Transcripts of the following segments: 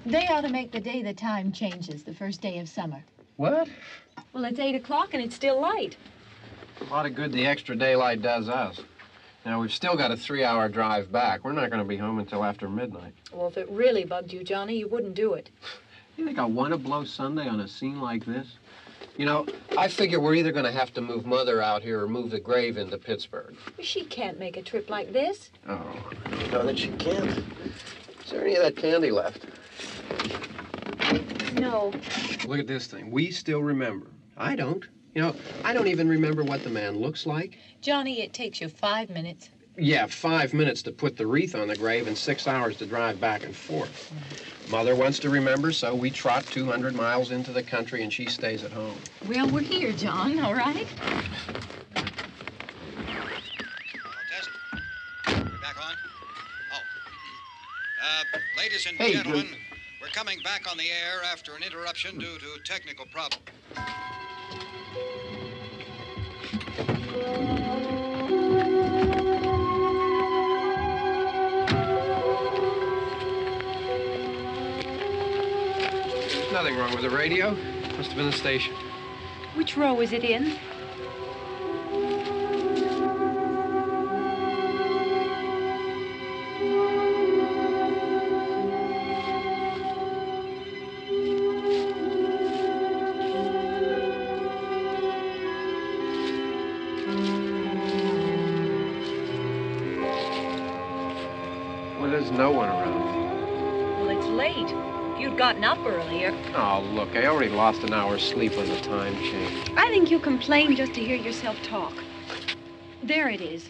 They ought to make the day the time changes, the first day of summer. What? Well, it's 8 o'clock and it's still light. A lot of good the extra daylight does us. Now, we've still got a 3-hour drive back. We're not going to be home until after midnight. Well, if it really bugged you, Johnny, you wouldn't do it. You think I want to blow Sunday on a scene like this? You know, I figure we're either going to have to move Mother out here or move the grave into Pittsburgh. She can't make a trip like this. Oh, no, that she can't. Is there any of that candy left? No. Look at this thing. We still remember. I don't. You know, I don't even remember what the man looks like. Johnny, it takes you 5 minutes. Yeah, 5 minutes to put the wreath on the grave and 6 hours to drive back and forth. Mother wants to remember, so we trot 200 miles into the country and she stays at home. Well, we're here, John, all right? Test. We're back on? Oh. Ladies and gentlemen, we're coming back on the air after an interruption due to technical problem. Nothing wrong with the radio. Must have been the station. Which row is it in? Well, there's no one around. Well, it's late. If you'd gotten up earlier. Oh, look, I already lost an hour's sleep on the time change. I think you complain just to hear yourself talk. There it is.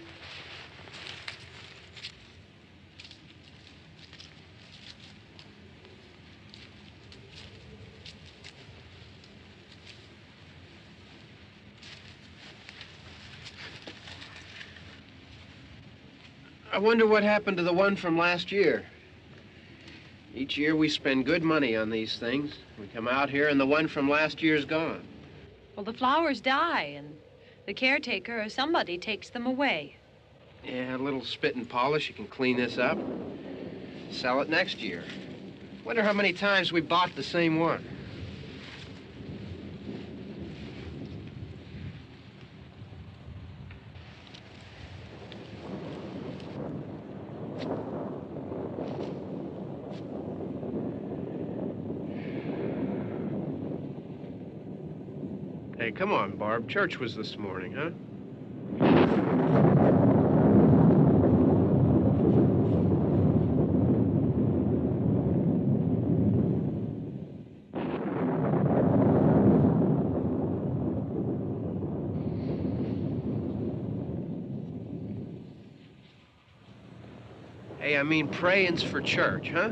I wonder what happened to the one from last year. Each year we spend good money on these things. We come out here and the one from last year's gone. Well, the flowers die, and the caretaker or somebody takes them away. Yeah, a little spit and polish. You can clean this up. Sell it next year. Wonder how many times we bought the same one. Hey, come on, Barb. Church was this morning, huh? Hey, I mean, praying's for church, huh?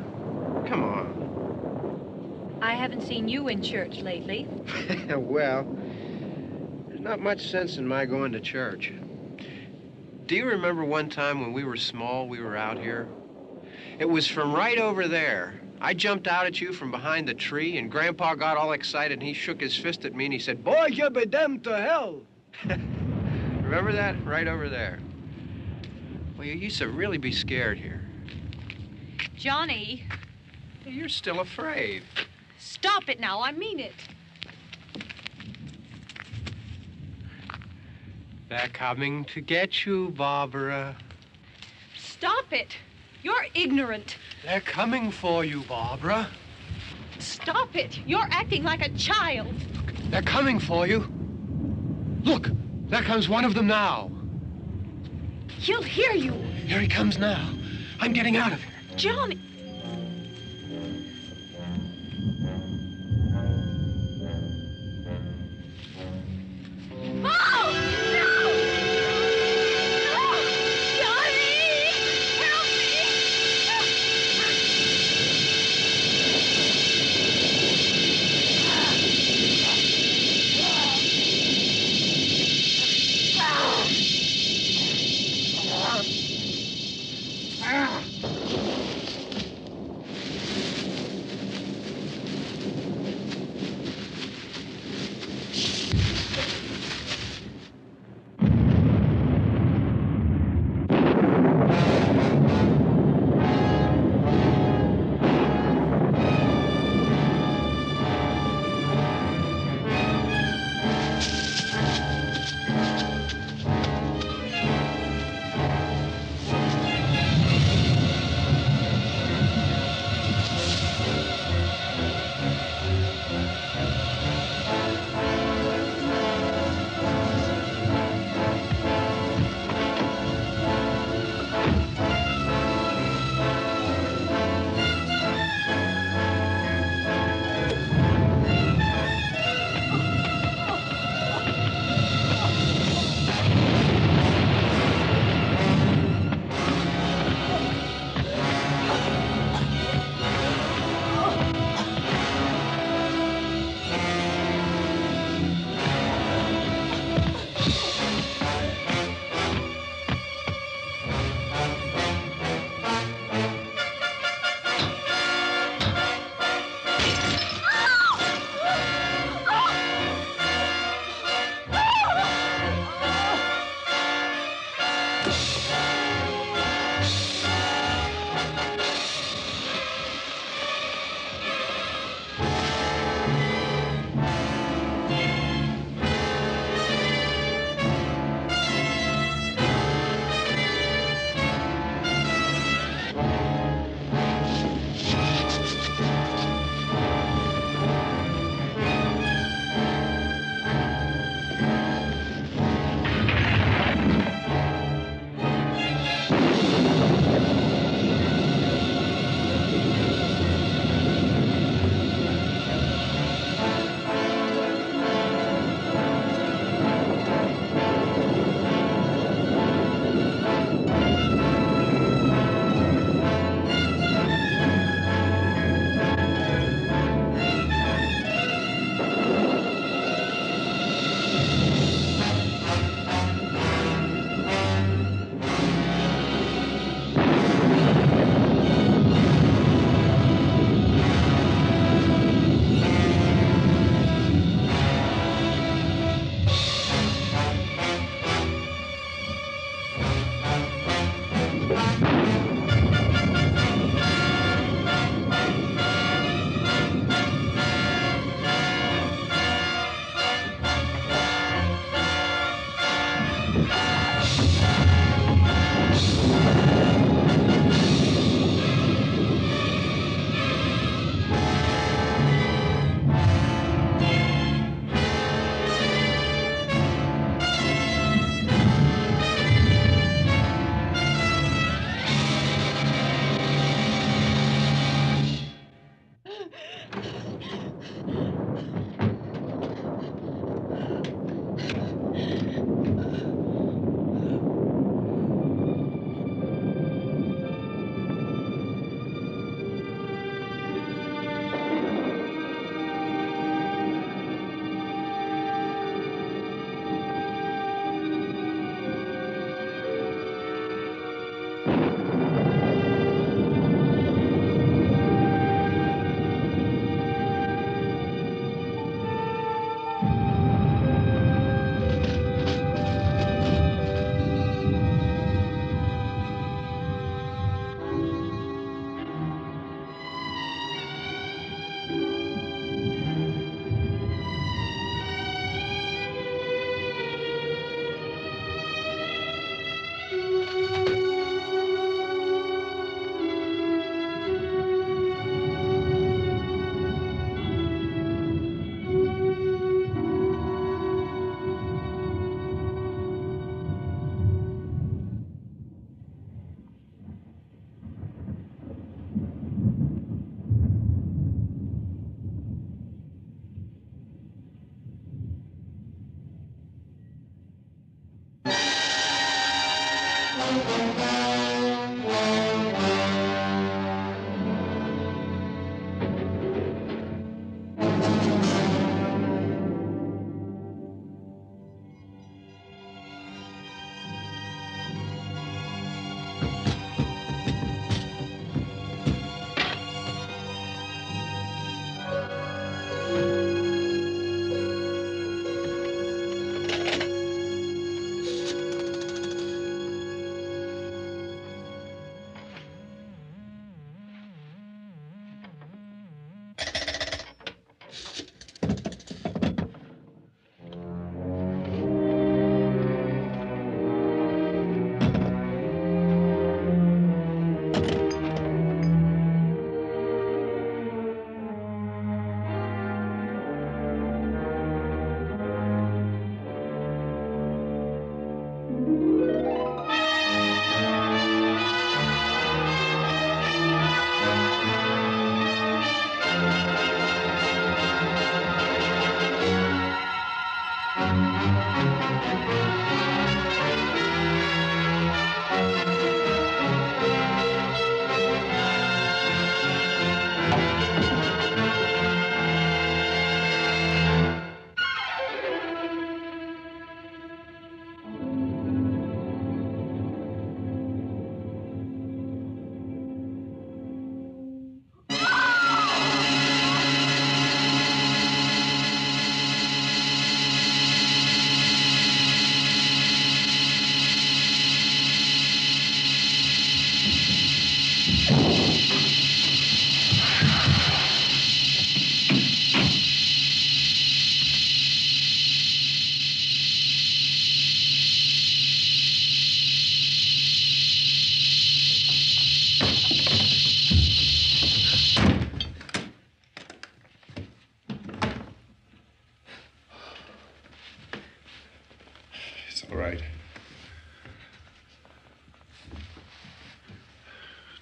Come on. I haven't seen you in church lately. Well, there's not much sense in my going to church. Do you remember one time when we were small, we were out here? It was from right over there. I jumped out at you from behind the tree, and Grandpa got all excited, and he shook his fist at me, and he said, "Boy, you be damned to hell." Remember that? Right over there. Well, you used to really be scared here. Johnny. You're still afraid. Stop it now. I mean it. They're coming to get you, Barbara. Stop it. You're ignorant. They're coming for you, Barbara. Stop it. You're acting like a child. Look, they're coming for you. Look, there comes one of them now. He'll hear you. Here he comes now. I'm getting out of here. Johnny. Oh! No! No! Johnny! Help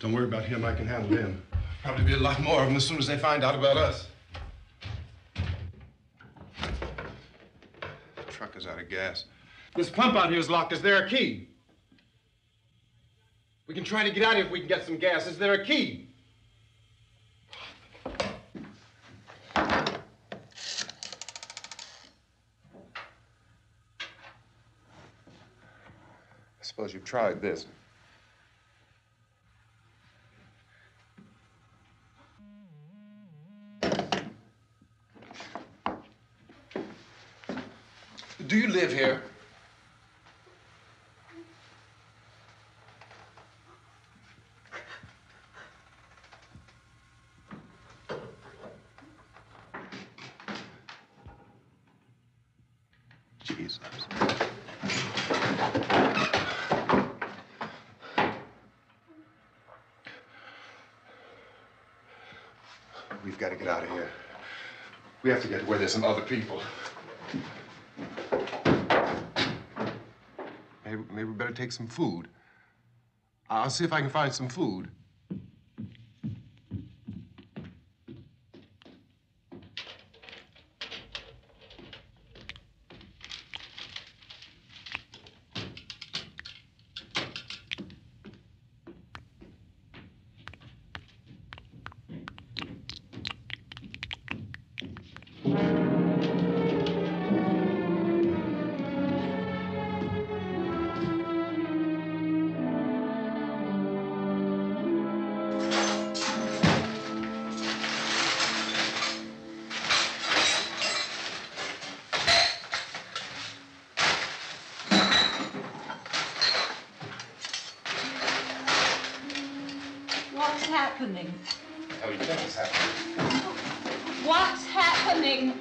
Don't worry about him. I can handle him. Probably be a lot more of them as soon as they find out about us. The truck is out of gas. This pump out here is locked. Is there a key? We can try to get out of here if we can get some gas. Is there a key? I suppose you've tried this. Do you live here? Jesus. We've got to get out of here. We have to get where there's some other people. Maybe we better take some food. I'll see if I can find some food. What's happening? How do you think it's happening? What's happening?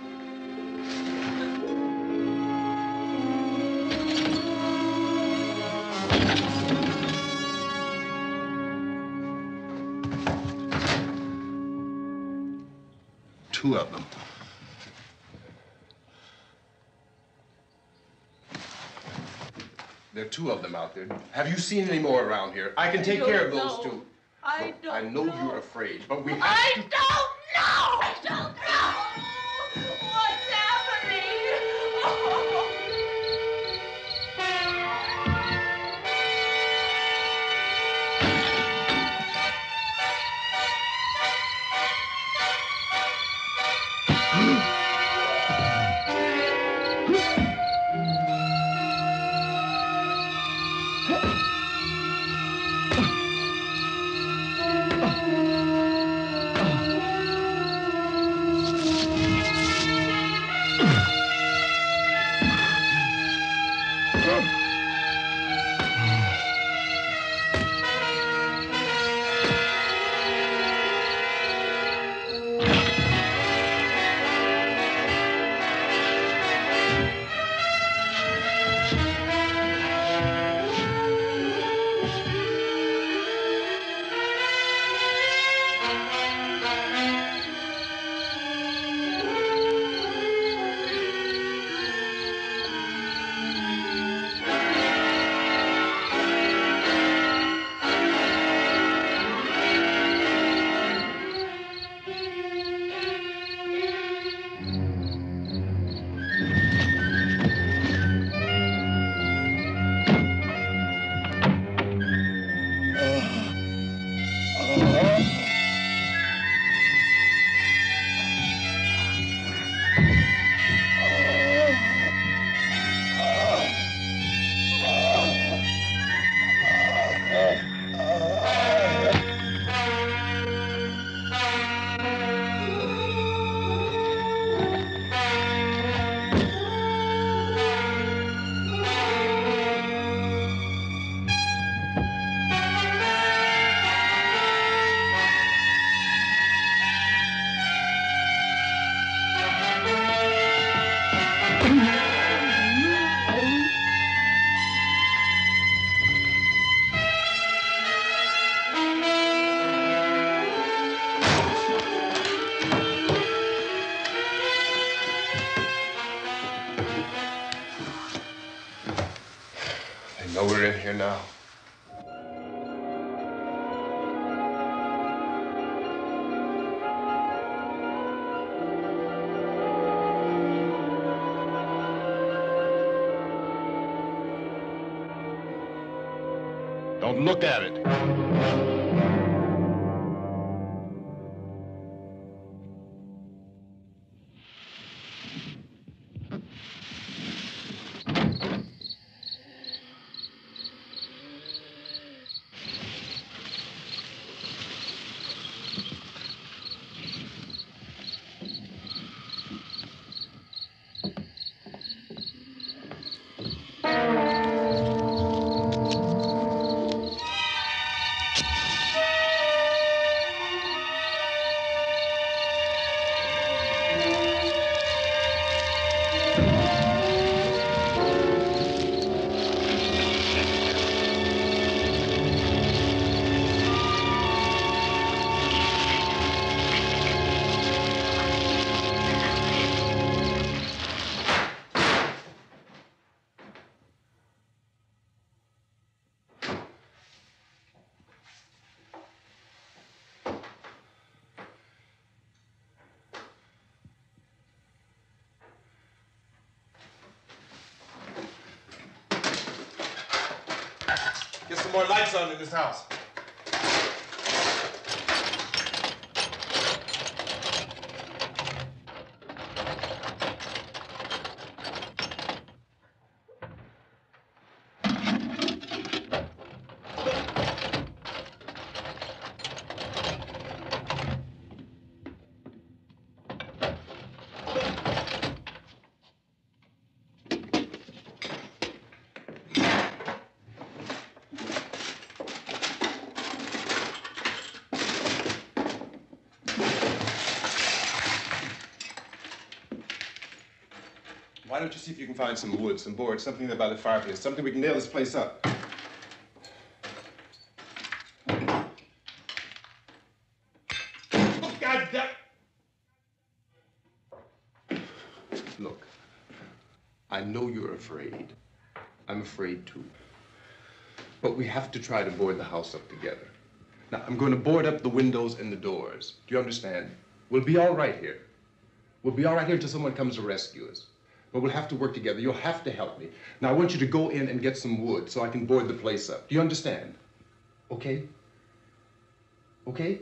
Two of them. There are two of them out there. Have you seen any more around here? I can take care of those two. I don't I know know. you're afraid, but we have I to... don't know! I don't know! What's happening? Oh. They know we're in here now. Don't look at it. Get some more lights on in this house. Why don't you see if you can find some wood, some boards, something there by the fireplace, something we can nail this place up. God damn! Look, I know you're afraid. I'm afraid too. But we have to try to board the house up together. Now, I'm going to board up the windows and the doors. Do you understand? We'll be all right here. We'll be all right here until someone comes to rescue us. But we'll have to work together. You'll have to help me. Now, I want you to go in and get some wood so I can board the place up. Do you understand? Okay? Okay?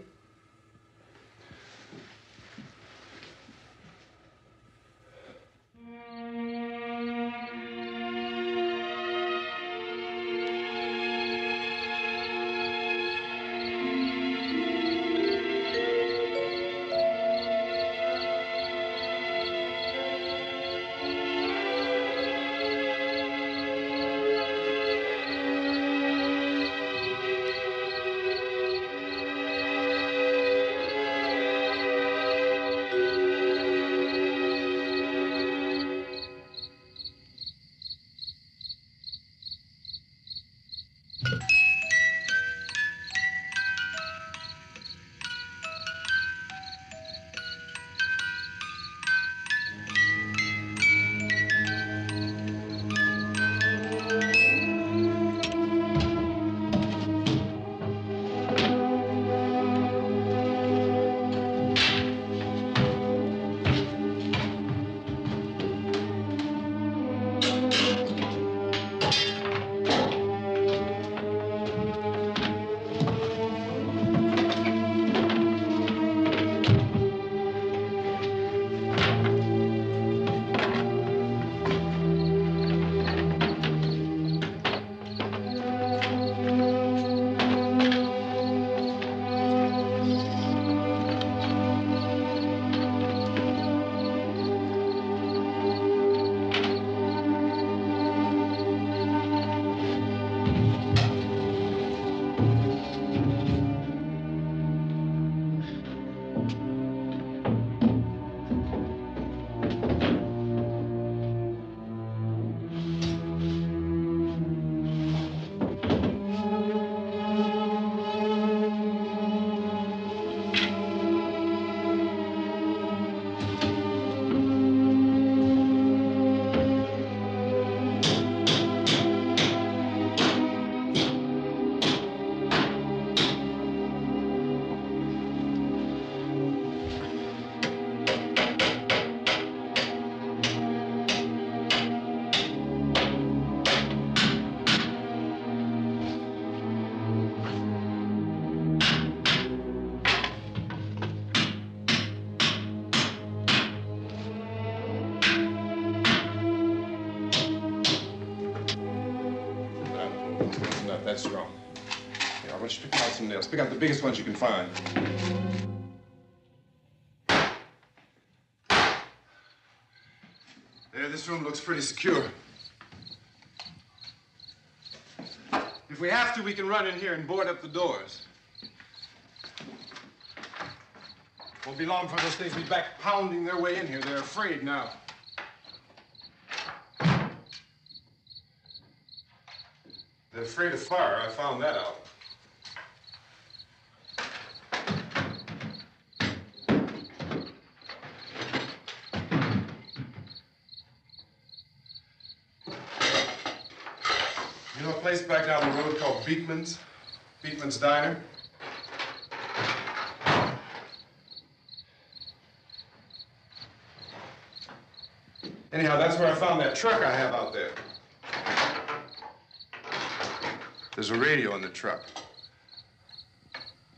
up that strong. Here, I want you to pick out some nails. Pick out the biggest ones you can find. There, this room looks pretty secure. If we have to, we can run in here and board up the doors. Won't be long before those things be back pounding their way in here. They're afraid now. They're afraid of fire. I found that out. You know a place back down the road called Beekman's? Beekman's Diner? Anyhow, that's where I found that truck I have out there. There's a radio in the truck.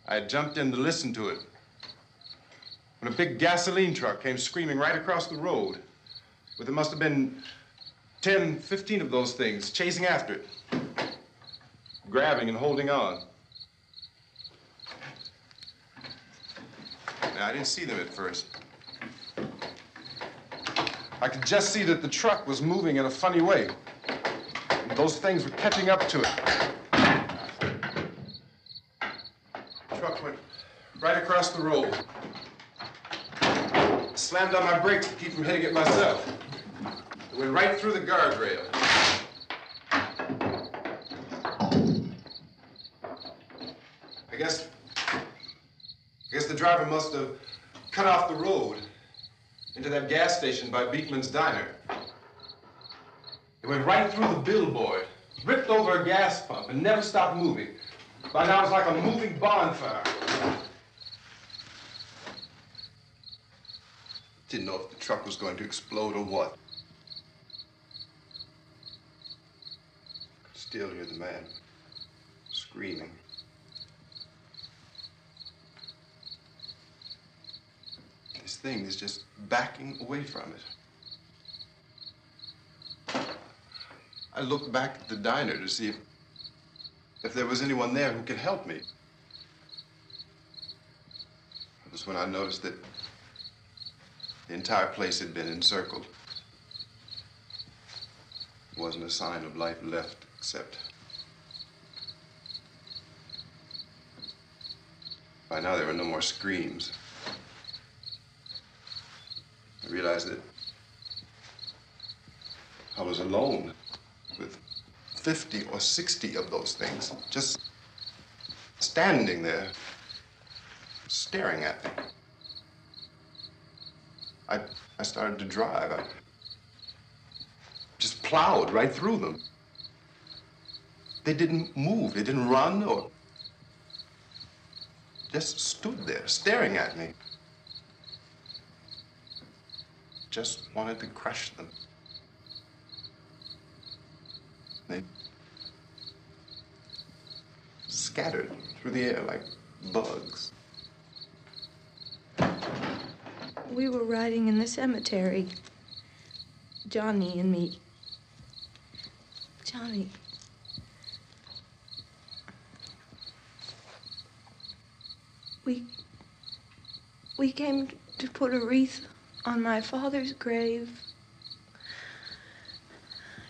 I had jumped in to listen to it when a big gasoline truck came screaming right across the road with, there must have been 10, 15 of those things chasing after it, grabbing and holding on. Now, I didn't see them at first. I could just see that the truck was moving in a funny way. And those things were catching up to it. The truck went right across the road. Slammed on my brakes to keep from hitting it myself. It went right through the guardrail. I guess the driver must have cut off the road into that gas station by Beekman's Diner. It went right through the billboard, ripped over a gas pump, and never stopped moving. By now, it was like a moving bonfire. Didn't know if the truck was going to explode or what. Could still hear the man screaming. This thing is just backing away from it. I looked back at the diner to see if there was anyone there who could help me. It was when I noticed that the entire place had been encircled. There wasn't a sign of life left except by now there were no more screams. I realized that I was alone with 50 or 60 of those things, just standing there, staring at me. I started to drive. I just plowed right through them. They didn't move, they didn't run or just stood there, staring at me. Just wanted to crush them. They scattered through the air like bugs. We were riding in the cemetery, Johnny and me. Johnny. We came to put a wreath on my father's grave.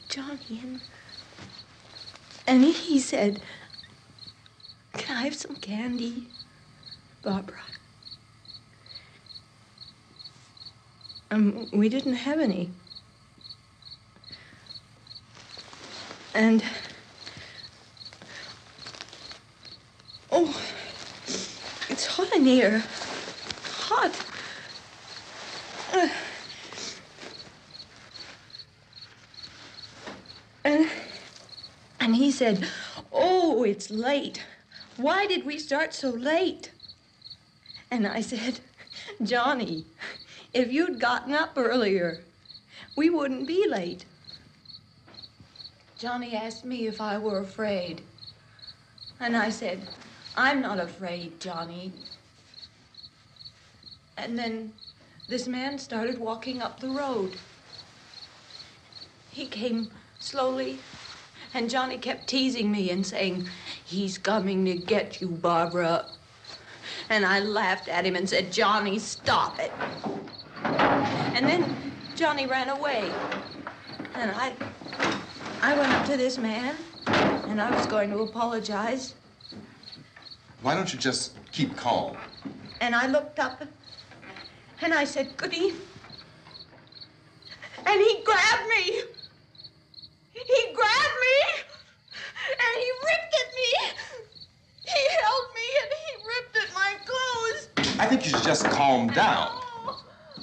Johnny, and he said, "Can I have some candy, Barbara?" We didn't have any. And, oh, it's hot in here. Hot. And he said, "Oh, it's late. Why did we start so late?" And I said, "Johnny, if you'd gotten up earlier, we wouldn't be late." Johnny asked me if I were afraid. And I said, "I'm not afraid, Johnny." And then this man started walking up the road. He came slowly And Johnny kept teasing me and saying, "He's coming to get you, Barbara." And I laughed at him and said, "Johnny, stop it." And then Johnny ran away. And I went up to this man, and I was going to apologize. Why don't you just keep calm? And I looked up, and I said, "Good evening." And he grabbed me. He grabbed me, and he ripped at me. He held me, and he ripped at my clothes. I think you should just calm down.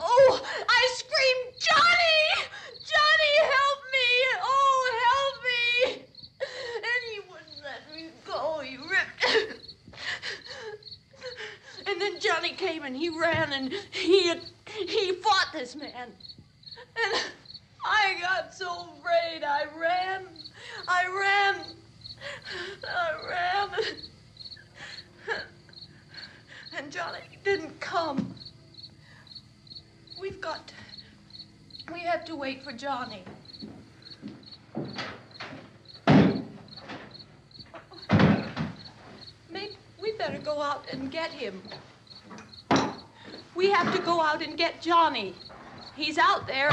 Oh, I screamed, "Johnny! Johnny, help me! Oh, help me!" And he wouldn't let me go. He ripped. And then Johnny came and he ran and he fought this man. And I got so afraid. I ran. And Johnny didn't come. We have to wait for Johnny. Maybe we better go out and get him. We have to go out and get Johnny. He's out there.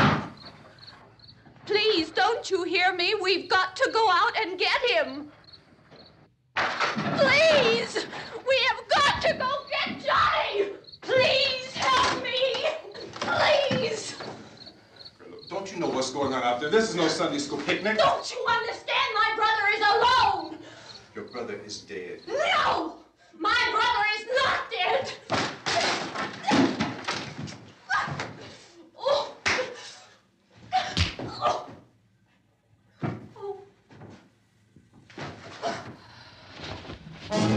Please, don't you hear me? We've got to go out and get him. Please! We have got to go get Johnny! Please help me! Please! Don't you know what's going on out there? This is no Sunday school picnic. Don't you understand? My brother is alone! Your brother is dead. No! My brother is not dead! Oh. Oh. Oh.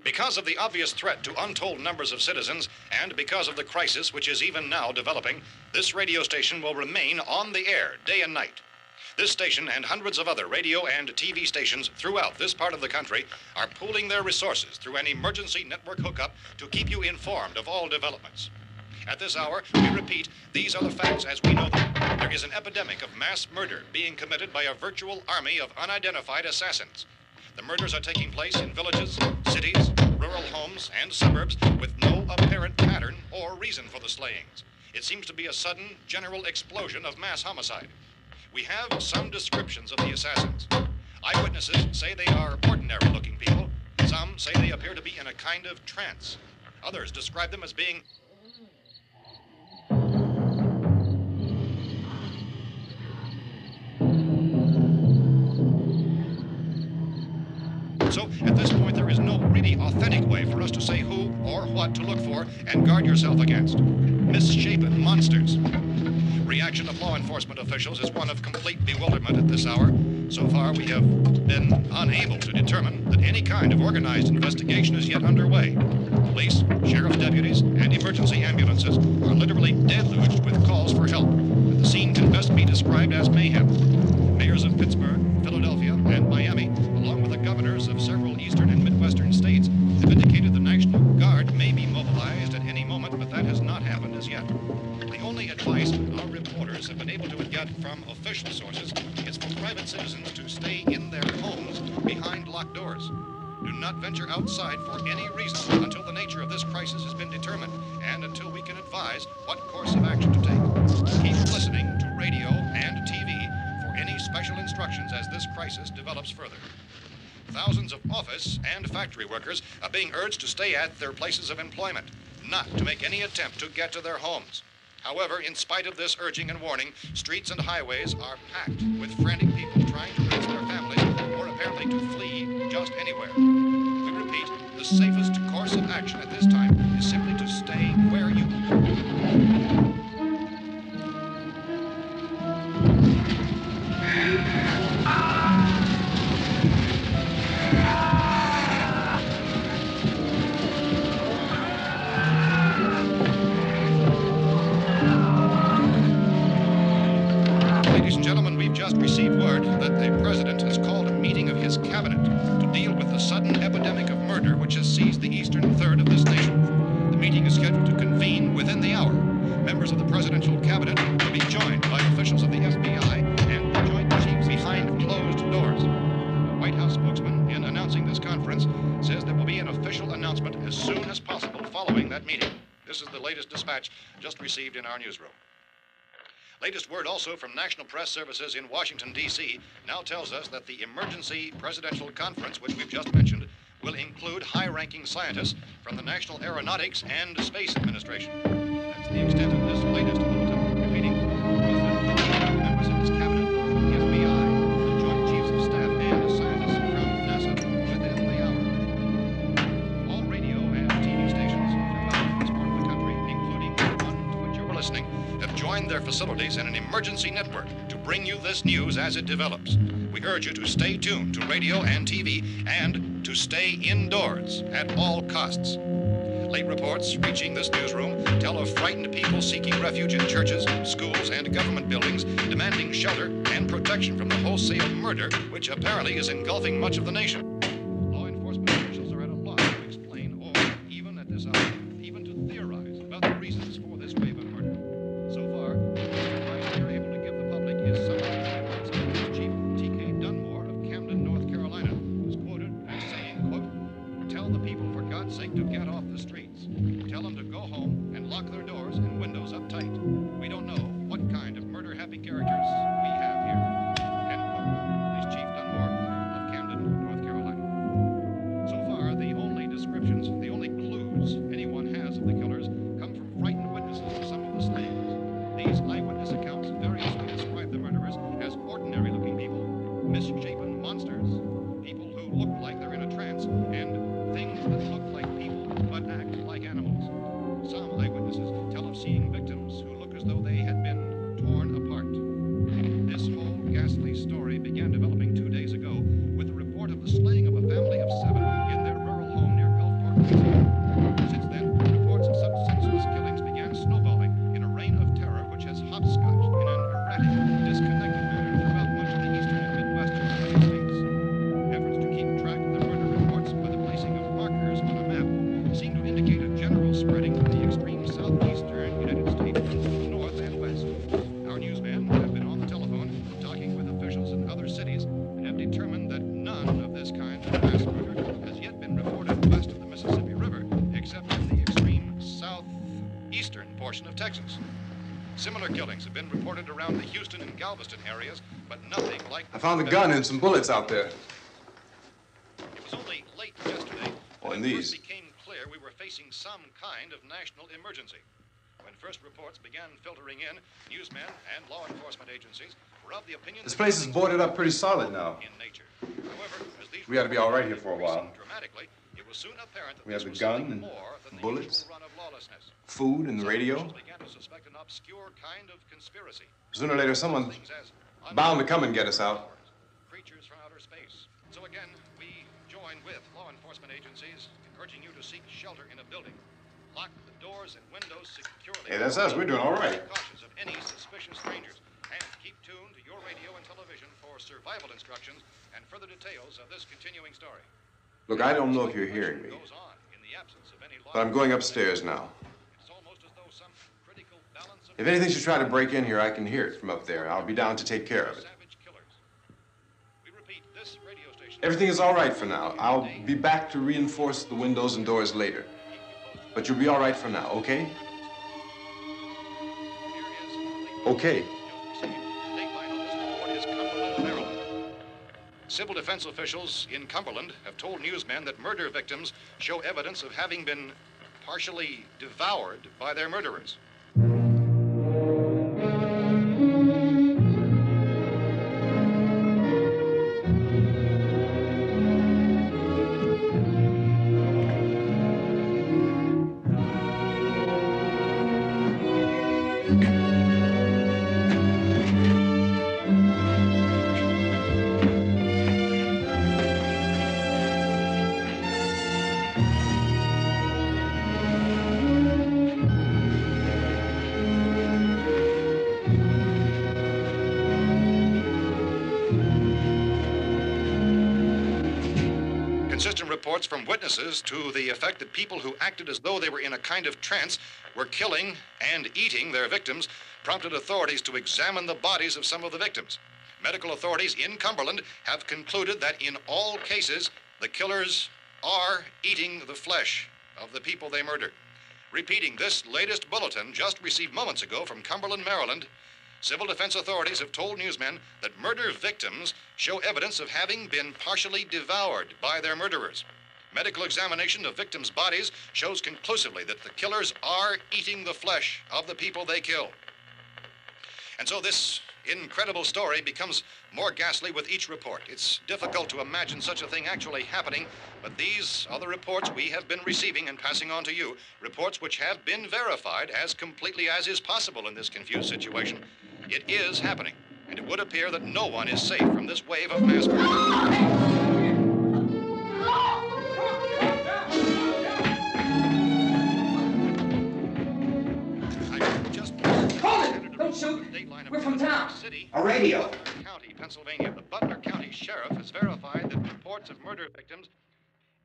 Because of the obvious threat to untold numbers of citizens, and because of the crisis which is even now developing, this radio station will remain on the air day and night. This station and hundreds of other radio and TV stations throughout this part of the country are pooling their resources through an emergency network hookup to keep you informed of all developments. At this hour, we repeat, these are the facts as we know them. There is an epidemic of mass murder being committed by a virtual army of unidentified assassins. The murders are taking place in villages, cities, rural homes, and suburbs with no apparent pattern or reason for the slayings. It seems to be a sudden, general explosion of mass homicide. We have some descriptions of the assassins. Eyewitnesses say they are ordinary-looking people. Some say they appear to be in a kind of trance. Others describe them as being So, at this point, there is no really authentic way for us to say who or what to look for and guard yourself against. Misshapen monsters. Reaction of law enforcement officials is one of complete bewilderment at this hour. So far, we have been unable to determine that any kind of organized investigation is yet underway. Police, sheriff's deputies, and emergency ambulances are literally deluged with calls for help. And the scene can best be described as mayhem. Mayors of Pittsburgh, Philadelphia, and Miami, along with the governors of several eastern and midwestern states, have indicated the National Guard may be mobilized at any moment, but that has not happened as yet. The only advice our reporters have been able to get from official sources is for private citizens to stay in their homes behind locked doors. Do not venture outside for any reason until the nature of this crisis has been determined and until we can advise what course of action to take. Keep listening to radio and TV for any special instructions as this crisis develops further. Thousands of office and factory workers are being urged to stay at their places of employment, not to make any attempt to get to their homes. However, in spite of this urging and warning, streets and highways are packed with frantic people trying to reach their families or apparently to flee just anywhere. We repeat, the the safest course of action at this time is simply to stay where you are. Ladies and gentlemen, we've just received word that the President has called a meeting of his cabinet to deal with the sudden epidemic of murder which has seized the eastern third of this nation. The meeting is scheduled to convene within the hour. Members of the presidential cabinet will be joined by officials of the FBI and the Joint Chiefs behind closed doors. The White House spokesman, in announcing this conference, says there will be an official announcement as soon as possible following that meeting. This is the latest dispatch just received in our newsroom. Latest word also from National Press Services in Washington, D.C. now tells us that the emergency presidential conference, which we've just mentioned, will include high-ranking scientists from the National Aeronautics and Space Administration. That's the extent of this latest bulletin. Repeating, the President, members of his cabinet, the FBI, the Joint Chiefs of Staff, and scientists from NASA within the hour. All radio and TV stations throughout this part of the country, including the one to which you're listening, have joined their facilities in an emergency network to bring you this news as it develops. We urge you to stay tuned to radio and TV and to stay indoors at all costs. Late reports reaching this newsroom tell of frightened people seeking refuge in churches, schools, and government buildings, demanding shelter and protection from the wholesale murder which apparently is engulfing much of the nation. Law enforcement officials are at a loss to explain or, even at this hour, even to theorize about the reasons for this wave of murder. So far, the advice we are able to give the public is summary reports of Police Chief T.K. Dunmore of Camden, North Carolina, who's quoted as saying, quote, "Tell the people for God's sake to get off the streets. Tell them to go home and lock their doors and windows up tight. We don't know what kind of murder-happy characters we have here." End quote. Police Chief Dunmore of Camden, North Carolina. So far, the only descriptions, the only clues anyone has of the killers come from frightened witnesses of some of the slayings. These eyewitness accounts variously describe the murderers as ordinary-looking people, misshapen monsters, people who look like they're in a trance, and things that look like people but act like animals. Some eyewitnesses tell of seeing victims who look as though they had been torn apart. This whole ghastly story began developing 2 days ago with the report of the slaying of a family of 7 in their rural home near Gulfport, Louisiana. Since then, reports of such senseless killings began snowballing in a reign of terror which has hopscotched in an erratic, disconnected manner throughout much of the eastern and midwestern United States. Efforts to keep track of the murder reports by the placing of markers on a map seem to indicate a general spreading of the extreme southeastern United States to the north and west. Our newsmen have been on the telephone talking with officials in other cities and have determined that none of this kind of mass murder has yet been reported west of the Mississippi River, except in the extreme southeastern portion of Texas. Similar killings have been reported around the Houston and Galveston areas, but nothing like... I found a gun and some bullets out there. It was only late yesterday Oh, that and it these. first became clear we were facing some kind of national emergency. When first reports began filtering in, newsmen and law enforcement agencies were of the opinion This that place is something boarded up pretty solid now. in nature. However, as these We ought to be all right here for a while. increased dramatically, it was soon apparent that We have this the was gun something and more than the bullets, usual run of lawlessness. food and the Some radio. officials began to suspect an obscure kind of conspiracy. Sooner or later, someone's Things as bound to come and get us out. creatures from outer space. So again, we join with law enforcement agencies urging you to seek shelter in a building. Lock the doors and windows securely. Hey, that's us. We're doing all right. Be cautious of any suspicious strangers and keep tuned to your radio and television for survival instructions and further details of this continuing story. Look, I don't know if you're hearing me, Goes on in the absence of any but I'm going upstairs now. It's almost as though some critical balance of If anything should try to break in here, I can hear it from up there. I'll be down to take care of it. savage killers. We repeat, this radio station. Everything is all right for now. I'll be back to reinforce the windows and doors later. But you'll be all right for now, okay? Okay. Civil defense officials in Cumberland have told newsmen that murder victims show evidence of having been partially devoured by their murderers. Consistent reports from witnesses to the effect that people who acted as though they were in a kind of trance were killing and eating their victims prompted authorities to examine the bodies of some of the victims. Medical authorities in Cumberland have concluded that in all cases, the killers are eating the flesh of the people they murdered. Repeating this latest bulletin just received moments ago from Cumberland, Maryland, civil defense authorities have told newsmen that murder victims show evidence of having been partially devoured by their murderers. Medical examination of victims' bodies shows conclusively that the killers are eating the flesh of the people they kill. And so this incredible story becomes more ghastly with each report. It's difficult to imagine such a thing actually happening, but these are the reports we have been receiving and passing on to you, reports which have been verified as completely as is possible in this confused situation. It is happening, and it would appear that no one is safe from this wave of mass murder. Don't shoot. We're from town. A radio. County, Pennsylvania. The Butler County Sheriff has verified that reports of murder victims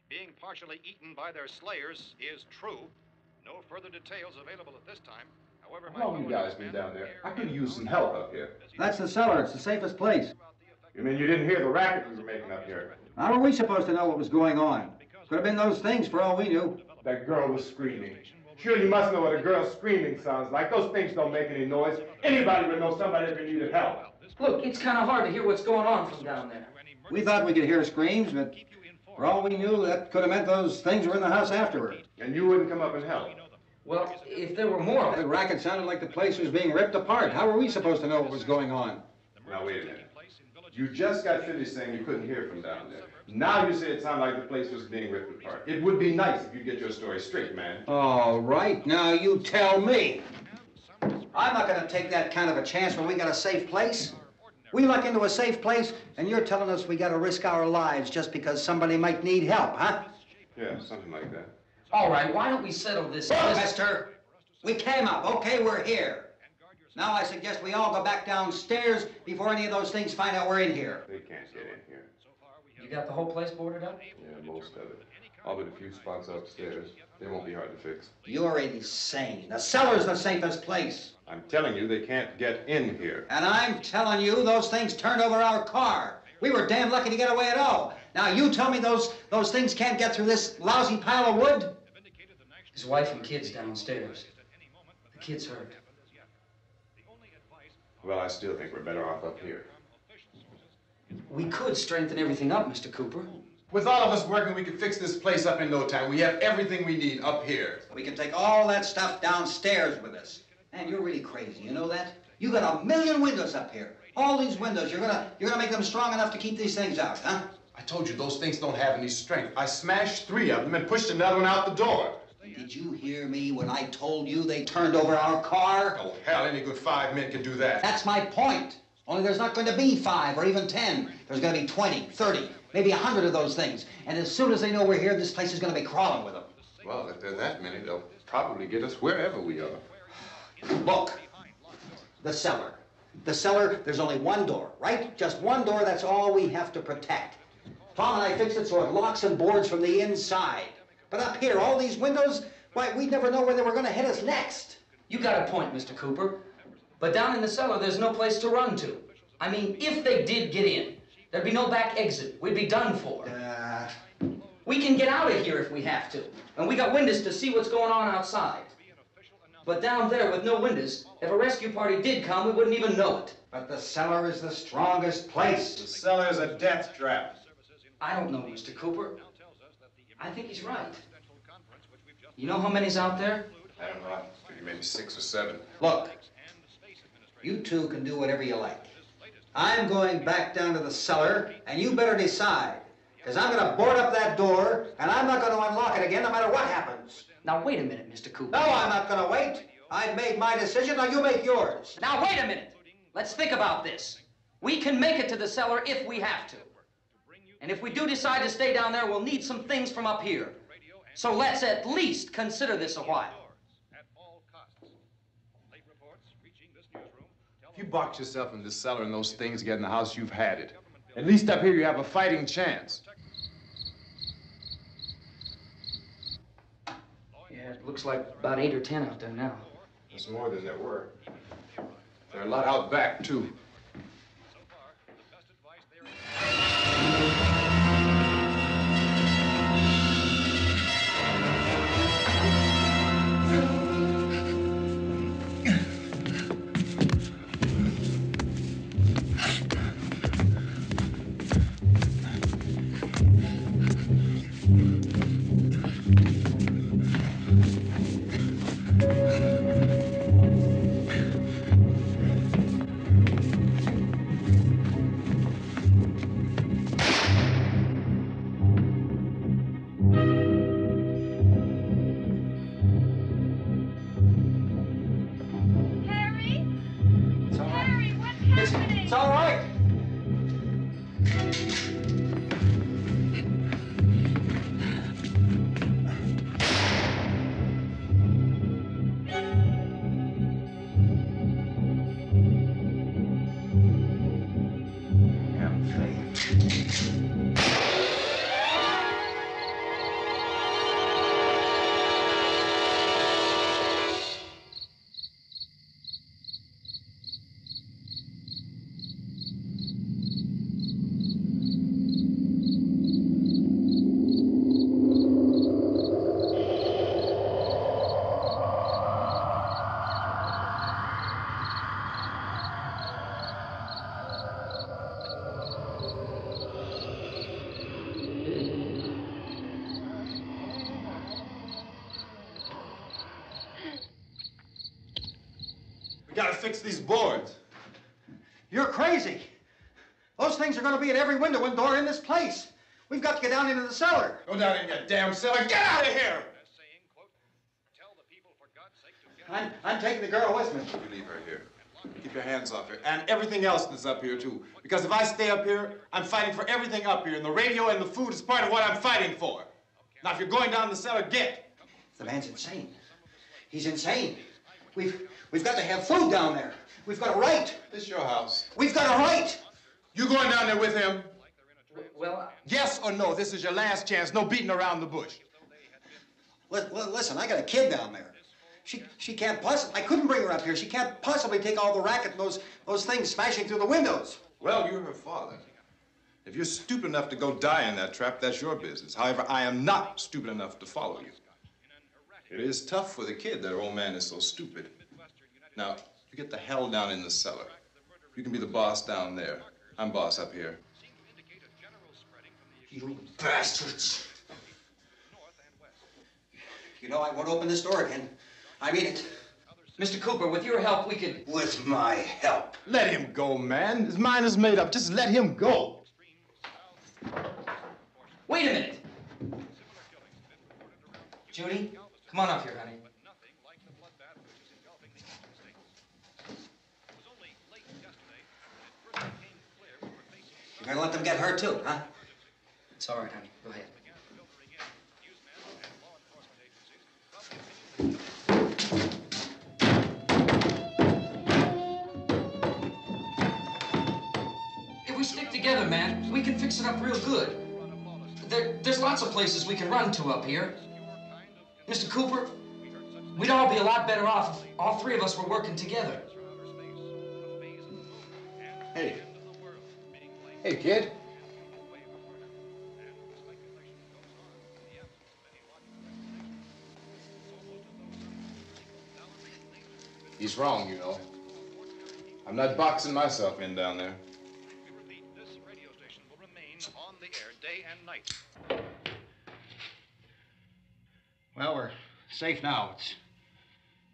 being partially eaten by their slayers is true. No further details available at this time. However, How long you guys been down there? I could use some help up here. That's the cellar. It's the safest place. You mean you didn't hear the racket we were making up here? How were we supposed to know what was going on? Could have been those things for all we knew. That girl was screaming. Sure, you must know what a girl screaming sounds like. Those things don't make any noise. Anybody would know somebody ever needed help. Look, it's kind of hard to hear what's going on from down there. We thought we could hear screams, but for all we knew, that could have meant those things were in the house afterward. And you wouldn't come up and help? Well, if there were more... The racket sounded like the place was being ripped apart. How were we supposed to know what was going on? Now, wait a minute. You just got finished saying you couldn't hear from down there. Now you say it sounded like the place was being ripped apart. It would be nice if you get your story straight, man. All right, now you tell me. I'm not going to take that kind of a chance when we got a safe place. We luck into a safe place, and you're telling us we got to risk our lives just because somebody might need help, huh? Yeah, something like that. All right, why don't we settle this? Look, mister, we came up. Okay, we're here. Now I suggest we all go back downstairs before any of those things find out we're in here. They can't get in here. You got the whole place boarded up? Yeah, most of it. All but a few spots upstairs. They won't be hard to fix. You're insane. The cellar's the safest place. I'm telling you, they can't get in here. And I'm telling you, those things turned over our car. We were damn lucky to get away at all. Now you tell me those things can't get through this lousy pile of wood? His wife and kids downstairs. The kid's hurt. Well, I still think we're better off up here. We could strengthen everything up, Mr. Cooper. With all of us working, we could fix this place up in no time. We have everything we need up here. We can take all that stuff downstairs with us. Man, you're really crazy, you know that? You got 1,000,000 windows up here. All these windows, you're gonna make them strong enough to keep these things out, huh? I told you, those things don't have any strength. I smashed 3 of them and pushed another one out the door. Did you hear me when I told you they turned over our car? Oh, hell, any good 5 men can do that. That's my point. Only there's not going to be 5 or even 10. There's going to be 20, 30, maybe 100 of those things. And as soon as they know we're here, this place is going to be crawling with them. Well, if there are that many, they'll probably get us wherever we are. Look, the cellar. The cellar, there's only one door, right? Just one door, that's all we have to protect. Tom and I fixed it so it locks and boards from the inside. But up here, all these windows, why, we'd never know where they were going to hit us next. You got a point, Mr. Cooper. But down in the cellar, there's no place to run to. I mean, if they did get in, there'd be no back exit. We'd be done for. We can get out of here if we have to. And we got windows to see what's going on outside. But down there with no windows, if a rescue party did come, we wouldn't even know it. But the cellar is the strongest place. The cellar is a death trap. I don't know, Mr. Cooper. I think he's right. You know how many's out there? I don't know. Maybe 6 or 7. Look, you two can do whatever you like. I'm going back down to the cellar, and you better decide. Because I'm going to board up that door, and I'm not going to unlock it again no matter what happens. Now, wait a minute, Mr. Cooper. No, I'm not going to wait. I've made my decision, now you make yours. Now, wait a minute. Let's think about this. We can make it to the cellar if we have to. And if we do decide to stay down there, we'll need some things from up here. So let's at least consider this a while. If you box yourself in this cellar and those things get in the house, you've had it. At least up here you have a fighting chance. Yeah, it looks like about 8 or 10 out there now. There's more than there were. There are a lot out back, too. It's all right. We gotta fix these boards. You're crazy. Those things are going to be at every window and door in this place. We've got to get down into the cellar. Go down in your damn cellar. Get out of here! I'm taking the girl with me. You leave her here. Keep your hands off her. And everything else that's up here, too. Because if I stay up here, I'm fighting for everything up here. And the radio and the food is part of what I'm fighting for. Now, if you're going down the cellar, get. The man's insane. He's insane. We've got to have food down there. We've got a right. This is your house. We've got a right. You going down there with him? Well, Yes or no? This is your last chance. No beating around the bush. Listen, I got a kid down there. She can't possibly, I couldn't bring her up here. She can't possibly take all the racket and those things smashing through the windows. Well, you're her father. If you're stupid enough to go die in that trap, that's your business. However, I am not stupid enough to follow you. It is tough for the kid that her old man is so stupid. Now, you get the hell down in the cellar. You can be the boss down there. I'm boss up here. You bastards. You know, I won't open this door again. I mean it. Mr. Cooper, with your help, we could... With my help. Let him go, man. His mind is made up. Just let him go. Wait a minute. Judy, come on up here, honey. You're gonna let them get hurt too, huh? It's all right, honey. Go ahead. If we stick together, man, we can fix it up real good. There's lots of places we can run to up here. Mr. Cooper, we'd all be a lot better off if all three of us were working together. Hey. Hey, kid. He's wrong, you know. I'm not boxing myself in down there. We repeat, this radio station will remain on the air day and night. Well, we're safe now. It's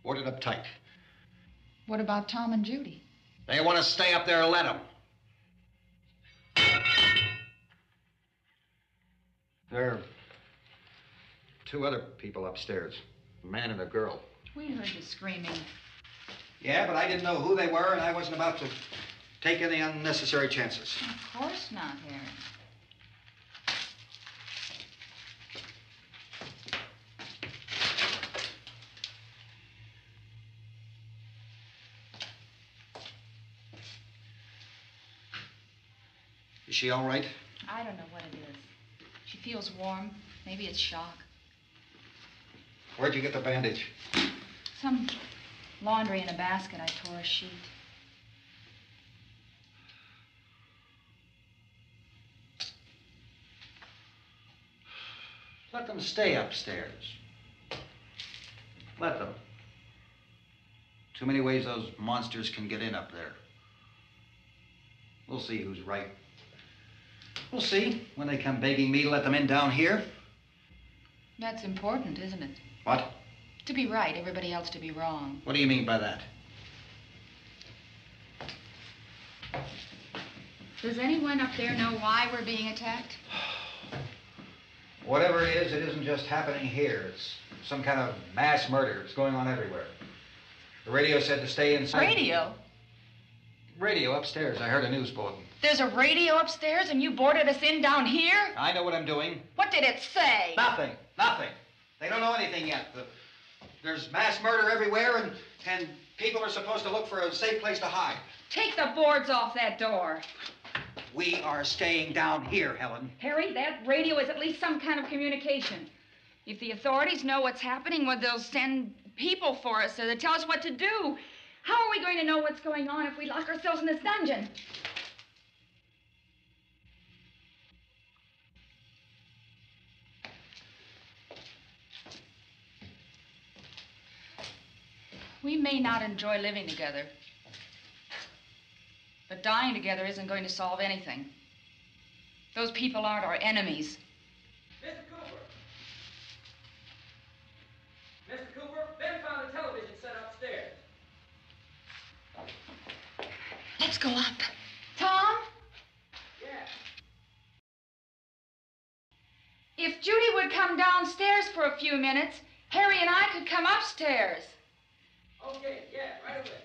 boarded up tight. What about Tom and Judy? They want to stay up there, let them. There are two other people upstairs, a man and a girl. We heard the screaming. Yeah, but I didn't know who they were, and I wasn't about to take any unnecessary chances. Of course not, Harry. Is she all right? I don't know what it is. She feels warm. Maybe it's shock. Where'd you get the bandage? Some laundry in a basket. I tore a sheet. Let them stay upstairs. Let them. Too many ways those monsters can get in up there. We'll see who's right. We'll see when they come begging me to let them in down here. That's important, isn't it? What? To be right, everybody else to be wrong. What do you mean by that? Does anyone up there know why we're being attacked? Whatever it isn't just happening here. It's some kind of mass murder. It's going on everywhere. The radio said to stay inside. Radio? Radio upstairs. I heard a news bulletin. There's a radio upstairs and you boarded us in down here? I know what I'm doing. What did it say? Nothing. Nothing. They don't know anything yet. There's mass murder everywhere, and people are supposed to look for a safe place to hide. Take the boards off that door. We are staying down here, Helen. Harry, that radio is at least some kind of communication. If the authorities know what's happening, well, they'll send people for us so they'll tell us what to do. How are we going to know what's going on if we lock ourselves in this dungeon? We may not enjoy living together, but dying together isn't going to solve anything. Those people aren't our enemies. Mr. Cooper! Mr. Cooper, Ben found a television set upstairs. Let's go up. Tom? Yeah. If Judy would come downstairs for a few minutes, Harry and I could come upstairs. Okay, yeah, right away.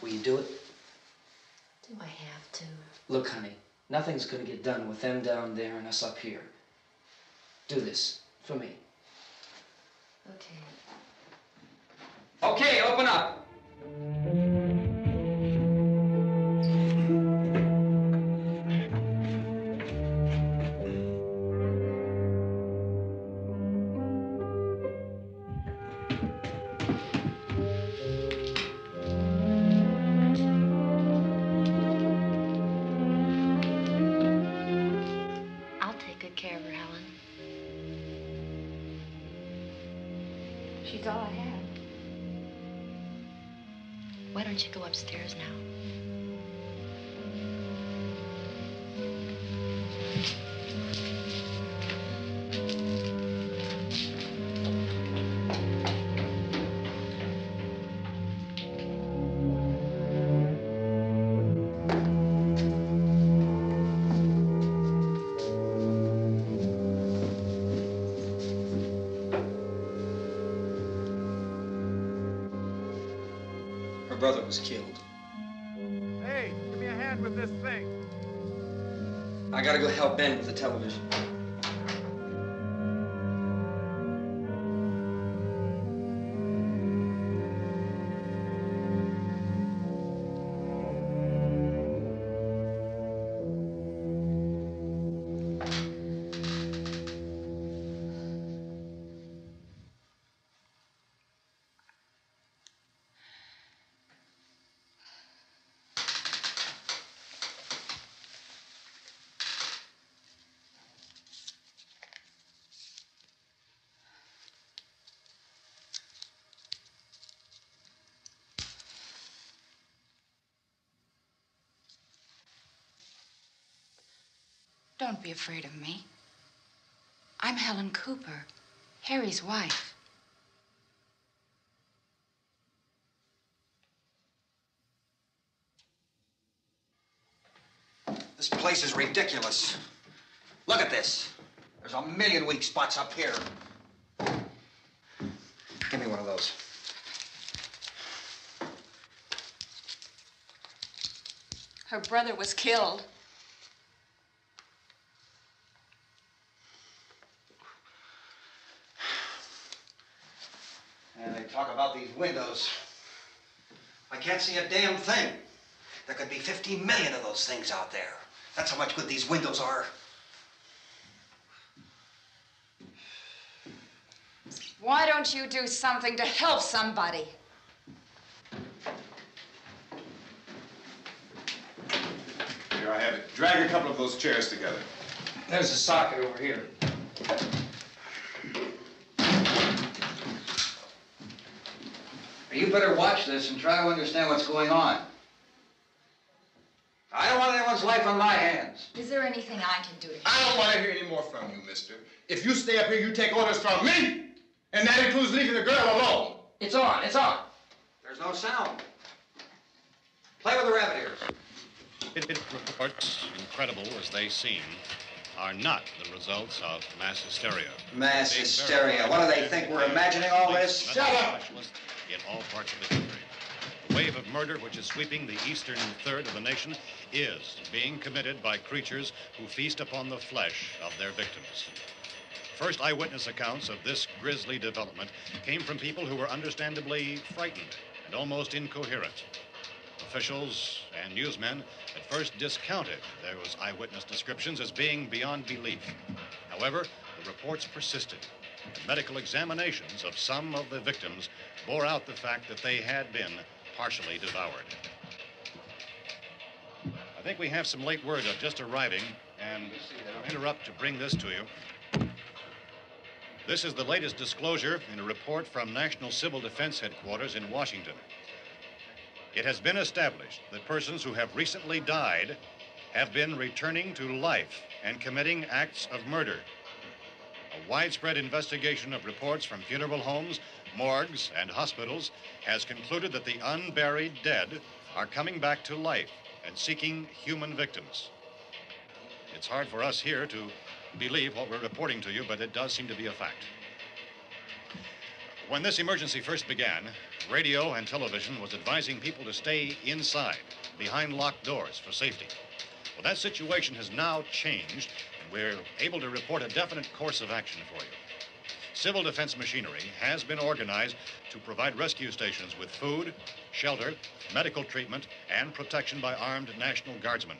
Will you do it? Do I have to? Look, honey, nothing's gonna get done with them down there and us up here. Do this for me. Okay. Okay, open up. I'll take good care of her, Helen. She's all I have. Why don't you go upstairs now? Her brother was killed. Hey, give me a hand with this thing. I gotta go help Ben with the television. Don't be afraid of me. I'm Helen Cooper, Harry's wife. This place is ridiculous. Look at this. There's a million weak spots up here. Give me one of those. Her brother was killed. And they talk about these windows. I can't see a damn thing. There could be 15 million of those things out there. That's how much good these windows are. Why don't you do something to help somebody? Here, I have it. Drag a couple of those chairs together. There's a socket over here. You better watch this and try to understand what's going on. I don't want anyone's life on my hands. Is there anything I can do to help? I don't want to hear any more from you, mister. If you stay up here, you take orders from me. And that includes leaving the girl alone. It's on, it's on. There's no sound. Play with the rabbit ears. Reports, incredible as they seem, are not the results of mass hysteria. Mass hysteria. What do they think? We're imagining all this? Shut up! In all parts of the country. The wave of murder which is sweeping the eastern third of the nation is being committed by creatures who feast upon the flesh of their victims. First eyewitness accounts of this grisly development came from people who were understandably frightened and almost incoherent. Officials and newsmen at first discounted those eyewitness descriptions as being beyond belief. However, the reports persisted. And medical examinations of some of the victims bore out the fact that they had been partially devoured. I think we have some late word of just arriving, and I'll interrupt to bring this to you. This is the latest disclosure in a report from National Civil Defense Headquarters in Washington. It has been established that persons who have recently died have been returning to life and committing acts of murder. A widespread investigation of reports from funeral homes, morgues, and hospitals has concluded that the unburied dead are coming back to life and seeking human victims. It's hard for us here to believe what we're reporting to you, but it does seem to be a fact. When this emergency first began, radio and television was advising people to stay inside, behind locked doors for safety. Well, that situation has now changed, and we're able to report a definite course of action for you. Civil defense machinery has been organized to provide rescue stations with food, shelter, medical treatment, and protection by armed National Guardsmen.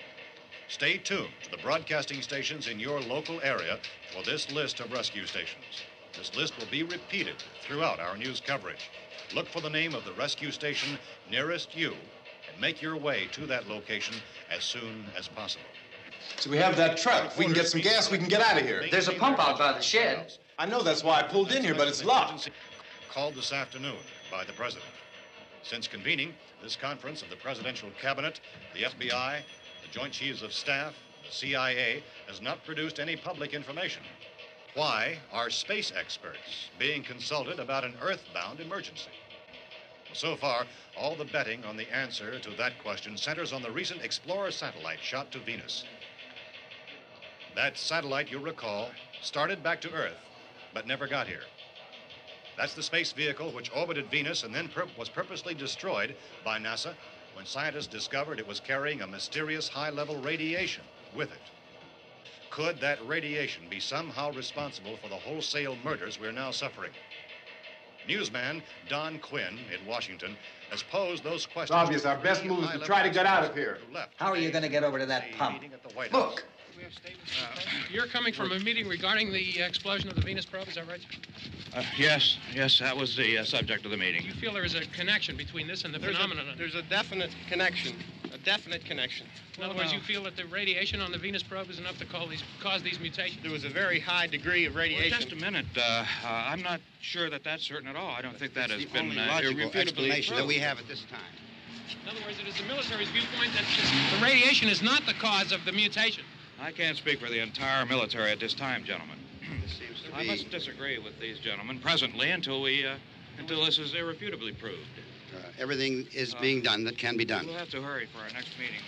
Stay tuned to the broadcasting stations in your local area for this list of rescue stations. This list will be repeated throughout our news coverage. Look for the name of the rescue station nearest you and make your way to that location as soon as possible. So we have that truck. If we can get some gas, we can get out of here. There's a pump out by the shed. I know, that's why I pulled in here, but it's locked. Called this afternoon by the president. Since convening this conference of the presidential cabinet, the FBI, the Joint Chiefs of Staff, the CIA has not produced any public information. Why are space experts being consulted about an earthbound emergency? So far, all the betting on the answer to that question centers on the recent Explorer satellite shot to Venus. That satellite, you'll recall, started back to Earth, but never got here. That's the space vehicle which orbited Venus and then was purposely destroyed by NASA when scientists discovered it was carrying a mysterious high-level radiation with it. Could that radiation be somehow responsible for the wholesale murders we're now suffering? Newsman Don Quinn in Washington has posed those questions. It's obvious our best move is to try to get out of here. How are you going to get over to that pump? Look. You're coming from a meeting regarding the explosion of the Venus probe, is that right? Yes, that was the subject of the meeting. You feel there is a connection between this and the phenomenon? There's a definite connection. In other words, you feel that the radiation on the Venus probe is enough to cause these mutations? There was a very high degree of radiation. Well, just a minute. I'm not sure that that's certain at all. I don't think that has been logical explanation that we have at this time. In other words, it is the military's viewpoint that the radiation is not the cause of the mutation. I can't speak for the entire military at this time, gentlemen. This seems to I must disagree with these gentlemen presently until this is irrefutably proved. Everything is being done that can be done. We'll have to hurry for our next meeting.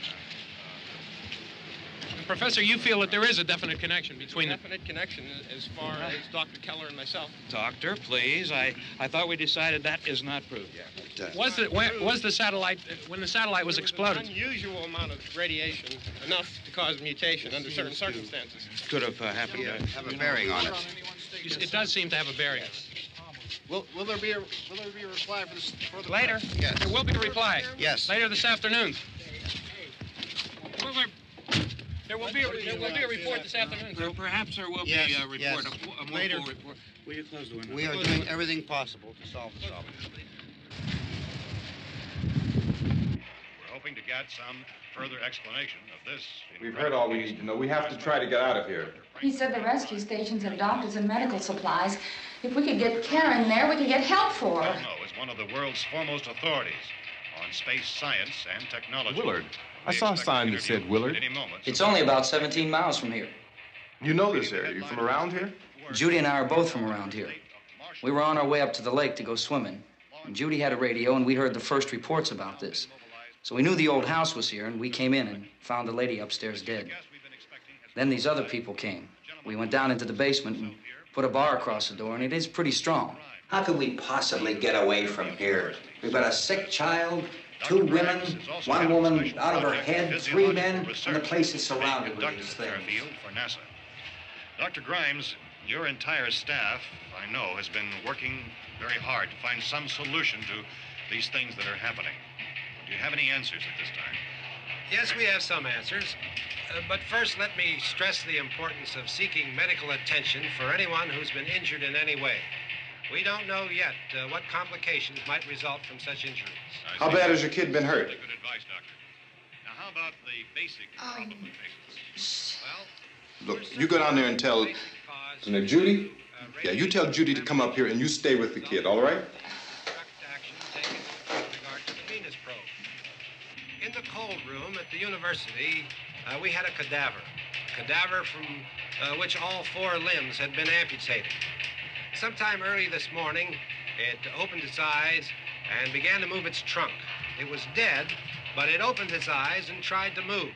Professor, you feel that there is a definite connection between them? Definite connection as far as Dr. Keller and myself. Doctor, please. I thought we decided that is not proved yet. Was the satellite, when the satellite was exploded? An unusual amount of radiation, enough to cause mutation under certain circumstances. Could have happened. Have a bearing on it. It does seem to have a bearing. Will there be a reply for this? Later? Yes. There will be a reply. Yes. Later this afternoon. There will be a report this afternoon, sir. Perhaps there will be a report, yes. a more Later. full report. Will you close the window? We are doing everything possible to solve the problem. We're hoping to get some further explanation of this. We've heard all we need to know. We have to try to get out of here. He said the rescue stations have doctors and medical supplies. If we could get care in there, we could get help for her. Delno is one of the world's foremost authorities on space science and technology. Willard. I saw a sign that said Willard. It's only about 17 miles from here. You know this area. You from around here? Judy and I are both from around here. We were on our way up to the lake to go swimming. And Judy had a radio, and we heard the first reports about this. So we knew the old house was here, and we came in and found the lady upstairs dead. Then these other people came. We went down into the basement and put a bar across the door, and it is pretty strong. How could we possibly get away from here? We've got a sick child, 2 women, 1 woman out of her head, 3 men, and the place is surrounded with these things. For NASA. Dr. Grimes, your entire staff, I know, has been working very hard to find some solution to these things that are happening. Do you have any answers at this time? Yes, we have some answers. But first, let me stress the importance of seeking medical attention for anyone who's been injured in any way. We don't know yet what complications might result from such injuries. How bad has your kid been hurt? Good advice, Doctor. Now, how about the basic problem we face? Well, Look, you go down there and tell... Isn't it Judy? Yeah, you tell Judy to come up here and you stay with the kid, all right? In the cold room at the university, we had a cadaver from which all 4 limbs had been amputated. Sometime early this morning, it opened its eyes and began to move its trunk. It was dead, but it opened its eyes and tried to move.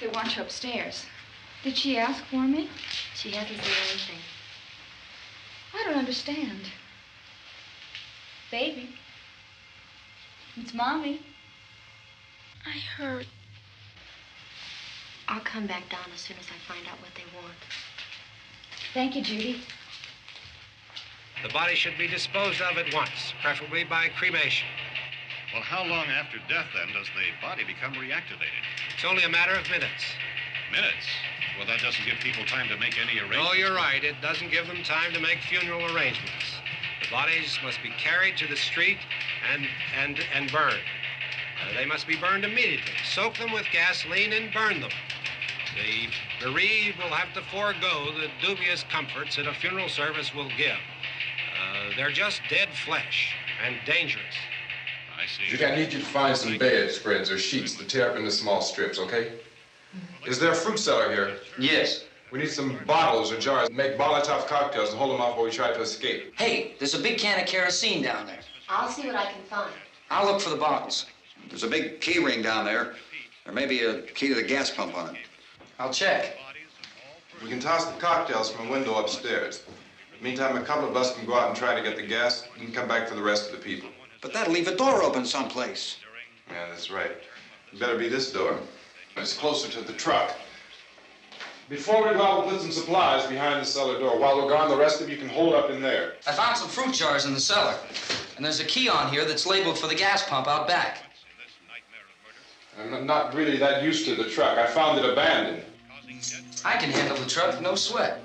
They want you upstairs. Did she ask for me? She hasn't said anything. I don't understand. Baby. It's Mommy. I heard. I'll come back down as soon as I find out what they want. Thank you, Judy. The body should be disposed of at once, preferably by cremation. Well, how long after death, then, does the body become reactivated? It's only a matter of minutes. Minutes? Well, that doesn't give people time to make any arrangements. No, you're right. It doesn't give them time to make funeral arrangements. The bodies must be carried to the street and burned. They must be burned immediately. Soak them with gasoline and burn them. The bereaved will have to forego the dubious comforts that a funeral service will give. They're just dead flesh and dangerous. I see. Judy, I need you to find some bedspreads or sheets to tear up into small strips, okay? Is there a fruit cellar here? Yes. We need some bottles or jars. Make Molotov cocktails and hold them off while we try to escape. Hey, there's a big can of kerosene down there. I'll see what I can find. I'll look for the bottles. There's a big key ring down there. There may be a key to the gas pump on it. I'll check. We can toss the cocktails from a window upstairs. Meantime, a couple of us can go out and try to get the gas and come back for the rest of the people. But that'll leave a door open someplace. Yeah, that's right. It better be this door. It's closer to the truck. Before we go out, we'll put some supplies behind the cellar door. While we're gone, the rest of you can hold up in there. I found some fruit jars in the cellar. And there's a key on here that's labeled for the gas pump out back. I'm not really that used to the truck. I found it abandoned. I can handle the truck, no sweat.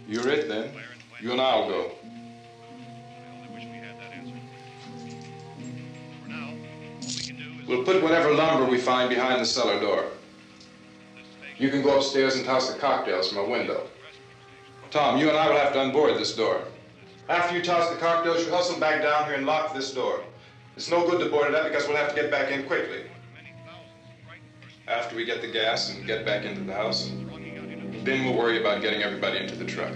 You're it, then. You and I'll go. We'll put whatever lumber we find behind the cellar door. You can go upstairs and toss the cocktails from a window. Tom, you and I will have to unboard this door. After you toss the cocktails, you hustle back down here and lock this door. It's no good to board it up because we'll have to get back in quickly. After we get the gas and get back into the house, then we'll worry about getting everybody into the truck.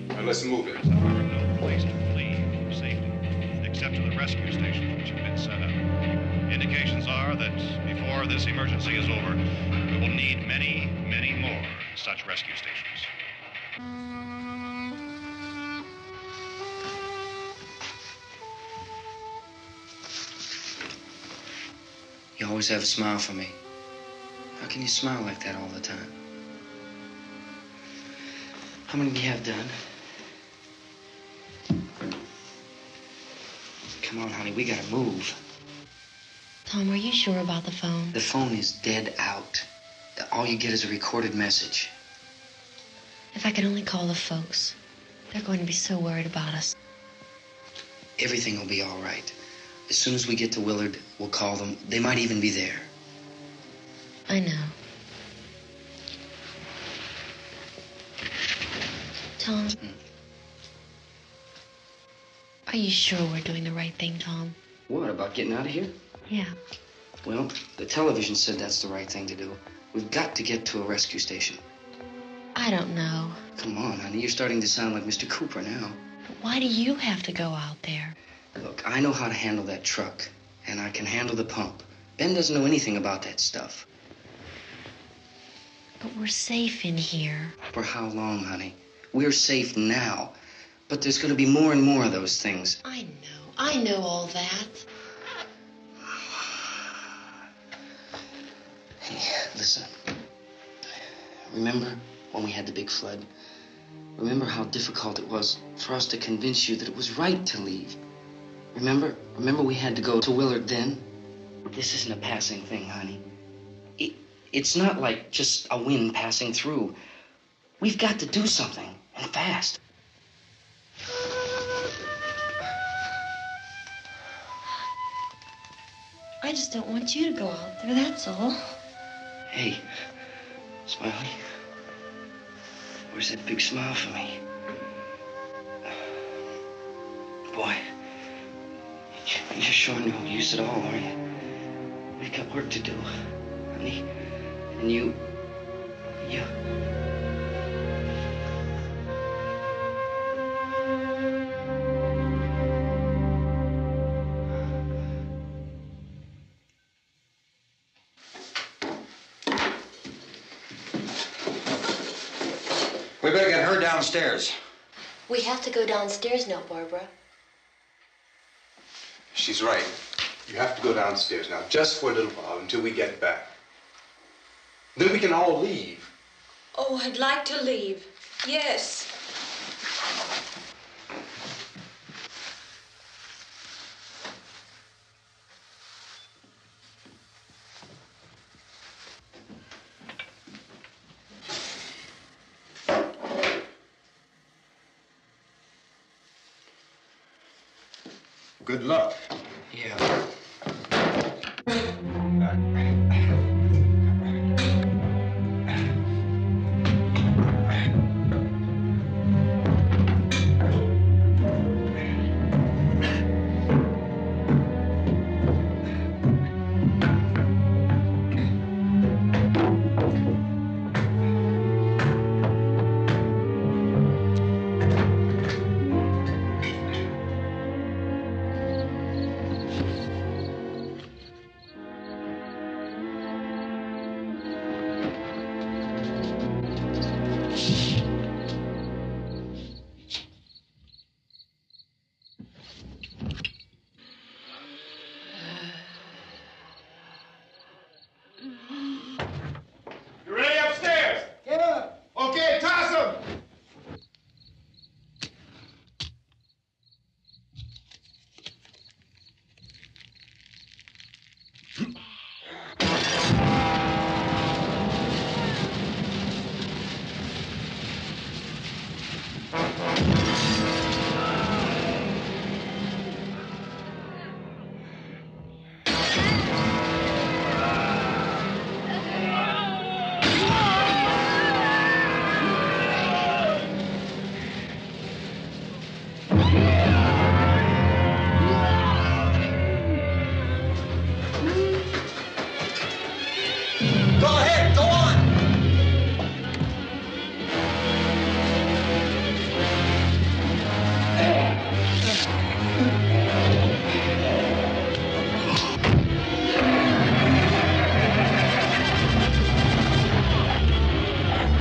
Now let's move it. No place to flee for safety, except to the rescue stations which have been set up. Indications are that before this emergency is over, we will need many, many more such rescue stations. You always have a smile for me. How can you smile like that all the time? How many do you have done? Come on, honey, we gotta move. Tom, are you sure about the phone? The phone is dead out. All you get is a recorded message. If I could only call the folks. They're going to be so worried about us. Everything will be all right. As soon as we get to Willard, we'll call them. They might even be there. I know. Tom, are you sure we're doing the right thing, Tom? What, about getting out of here? Yeah. Well, the television said that's the right thing to do. We've got to get to a rescue station. I don't know. Come on, honey. You're starting to sound like Mr. Cooper now. But why do you have to go out there? Look, I know how to handle that truck, and I can handle the pump. Ben doesn't know anything about that stuff. But we're safe in here. For how long, honey? We're safe now. But there's going to be more and more of those things. I know all that. Hey, listen. Remember when we had the big flood? Remember how difficult it was for us to convince you that it was right to leave? Remember we had to go to Willard then? This isn't a passing thing, honey. It's not like just a wind passing through. We've got to do something, and fast. I just don't want you to go out there, that's all. Hey, Smiley. Where's that big smile for me? Boy, you're sure no use at all, aren't you? We've got work to do, honey. And you... We better get her downstairs. We have to go downstairs now, Barbara. She's right. You have to go downstairs now, just for a little while, until we get back. Then we can all leave. Oh, I'd like to leave. Yes. Good luck. Yeah. You ready upstairs? Yeah. Okay, toss them.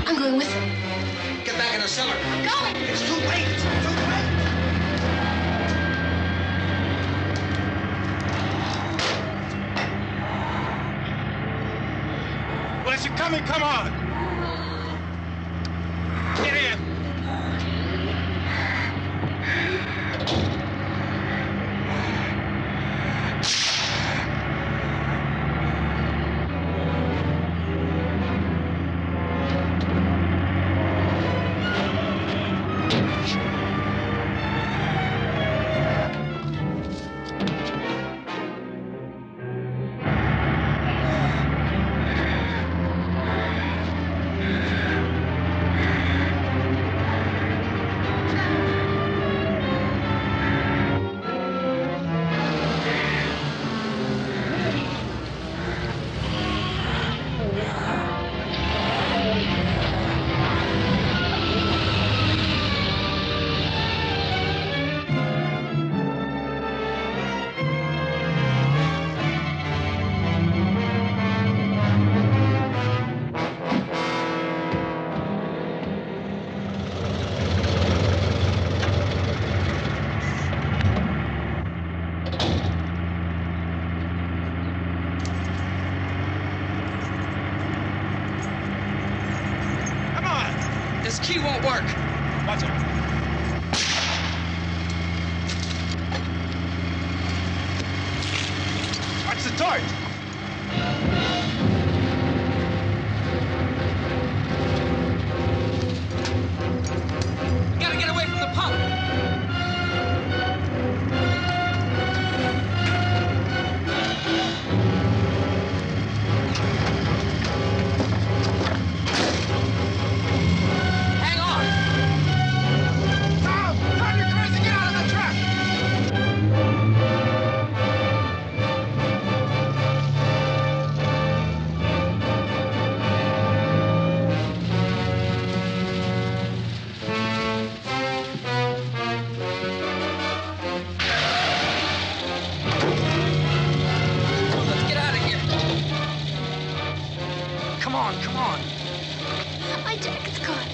I'm going with him. Get back in the cellar. I'm going. It's too late. It's too late. Well, as you're coming, come on. Get in. key won't work. Watch it. Watch the torch. We gotta get away from the pump. Hang on. Tom! Turn your cars and get out of the truck! Let's get out of here. Come on, come on. My jacket's caught.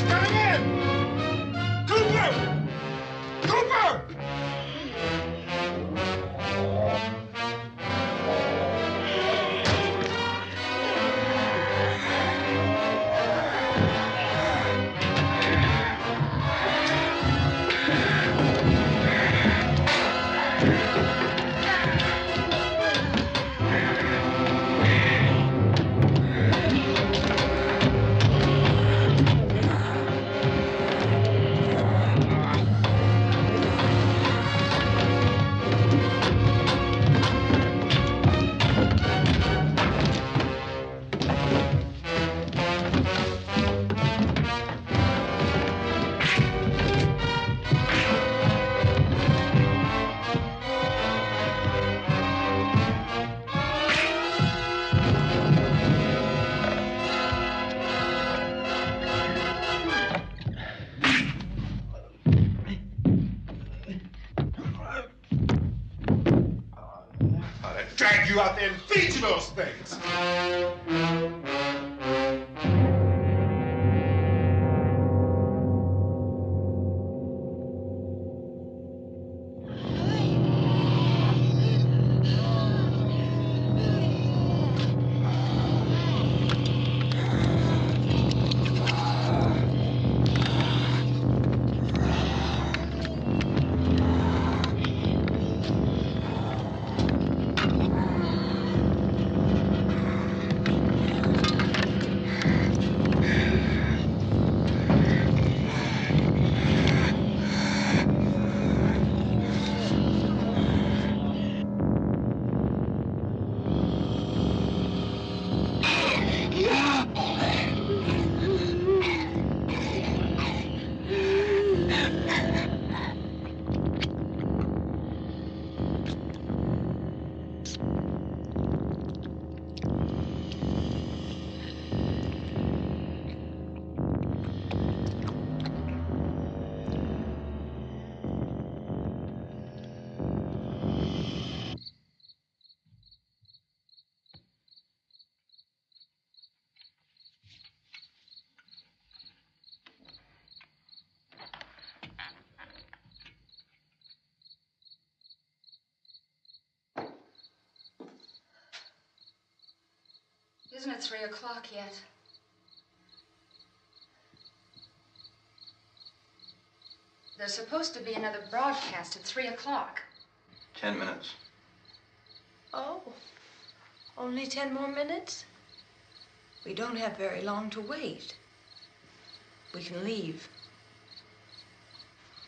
Coming in! Cooper! Cooper! I'd drag you out there and feed you those things. Isn't it 3 o'clock yet? There's supposed to be another broadcast at 3 o'clock. 10 minutes. Oh, only 10 more minutes? We don't have very long to wait. We can leave.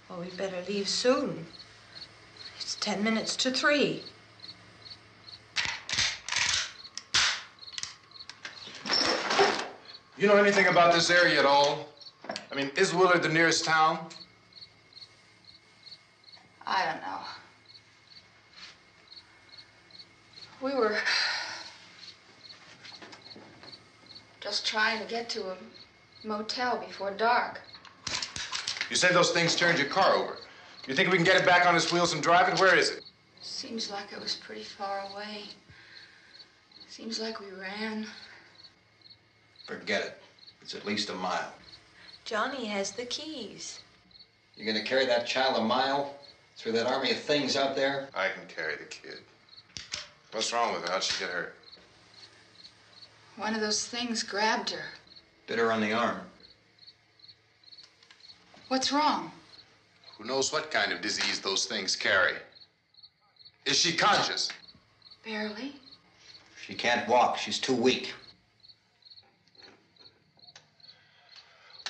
Well, we'd better leave soon. It's 10 minutes to 3. You know anything about this area at all? I mean, is Willard the nearest town? I don't know. We were just trying to get to a motel before dark. You said those things turned your car over. You think we can get it back on its wheels and drive it? Where is it? Seems like it was pretty far away. Seems like we ran. Forget it. It's at least a mile. Johnny has the keys. You're gonna carry that child a mile through that army of things out there? I can carry the kid. What's wrong with her? How'd she get hurt? One of those things grabbed her. Bit her on the arm. What's wrong? Who knows what kind of disease those things carry? Is she conscious? Barely. She can't walk. She's too weak.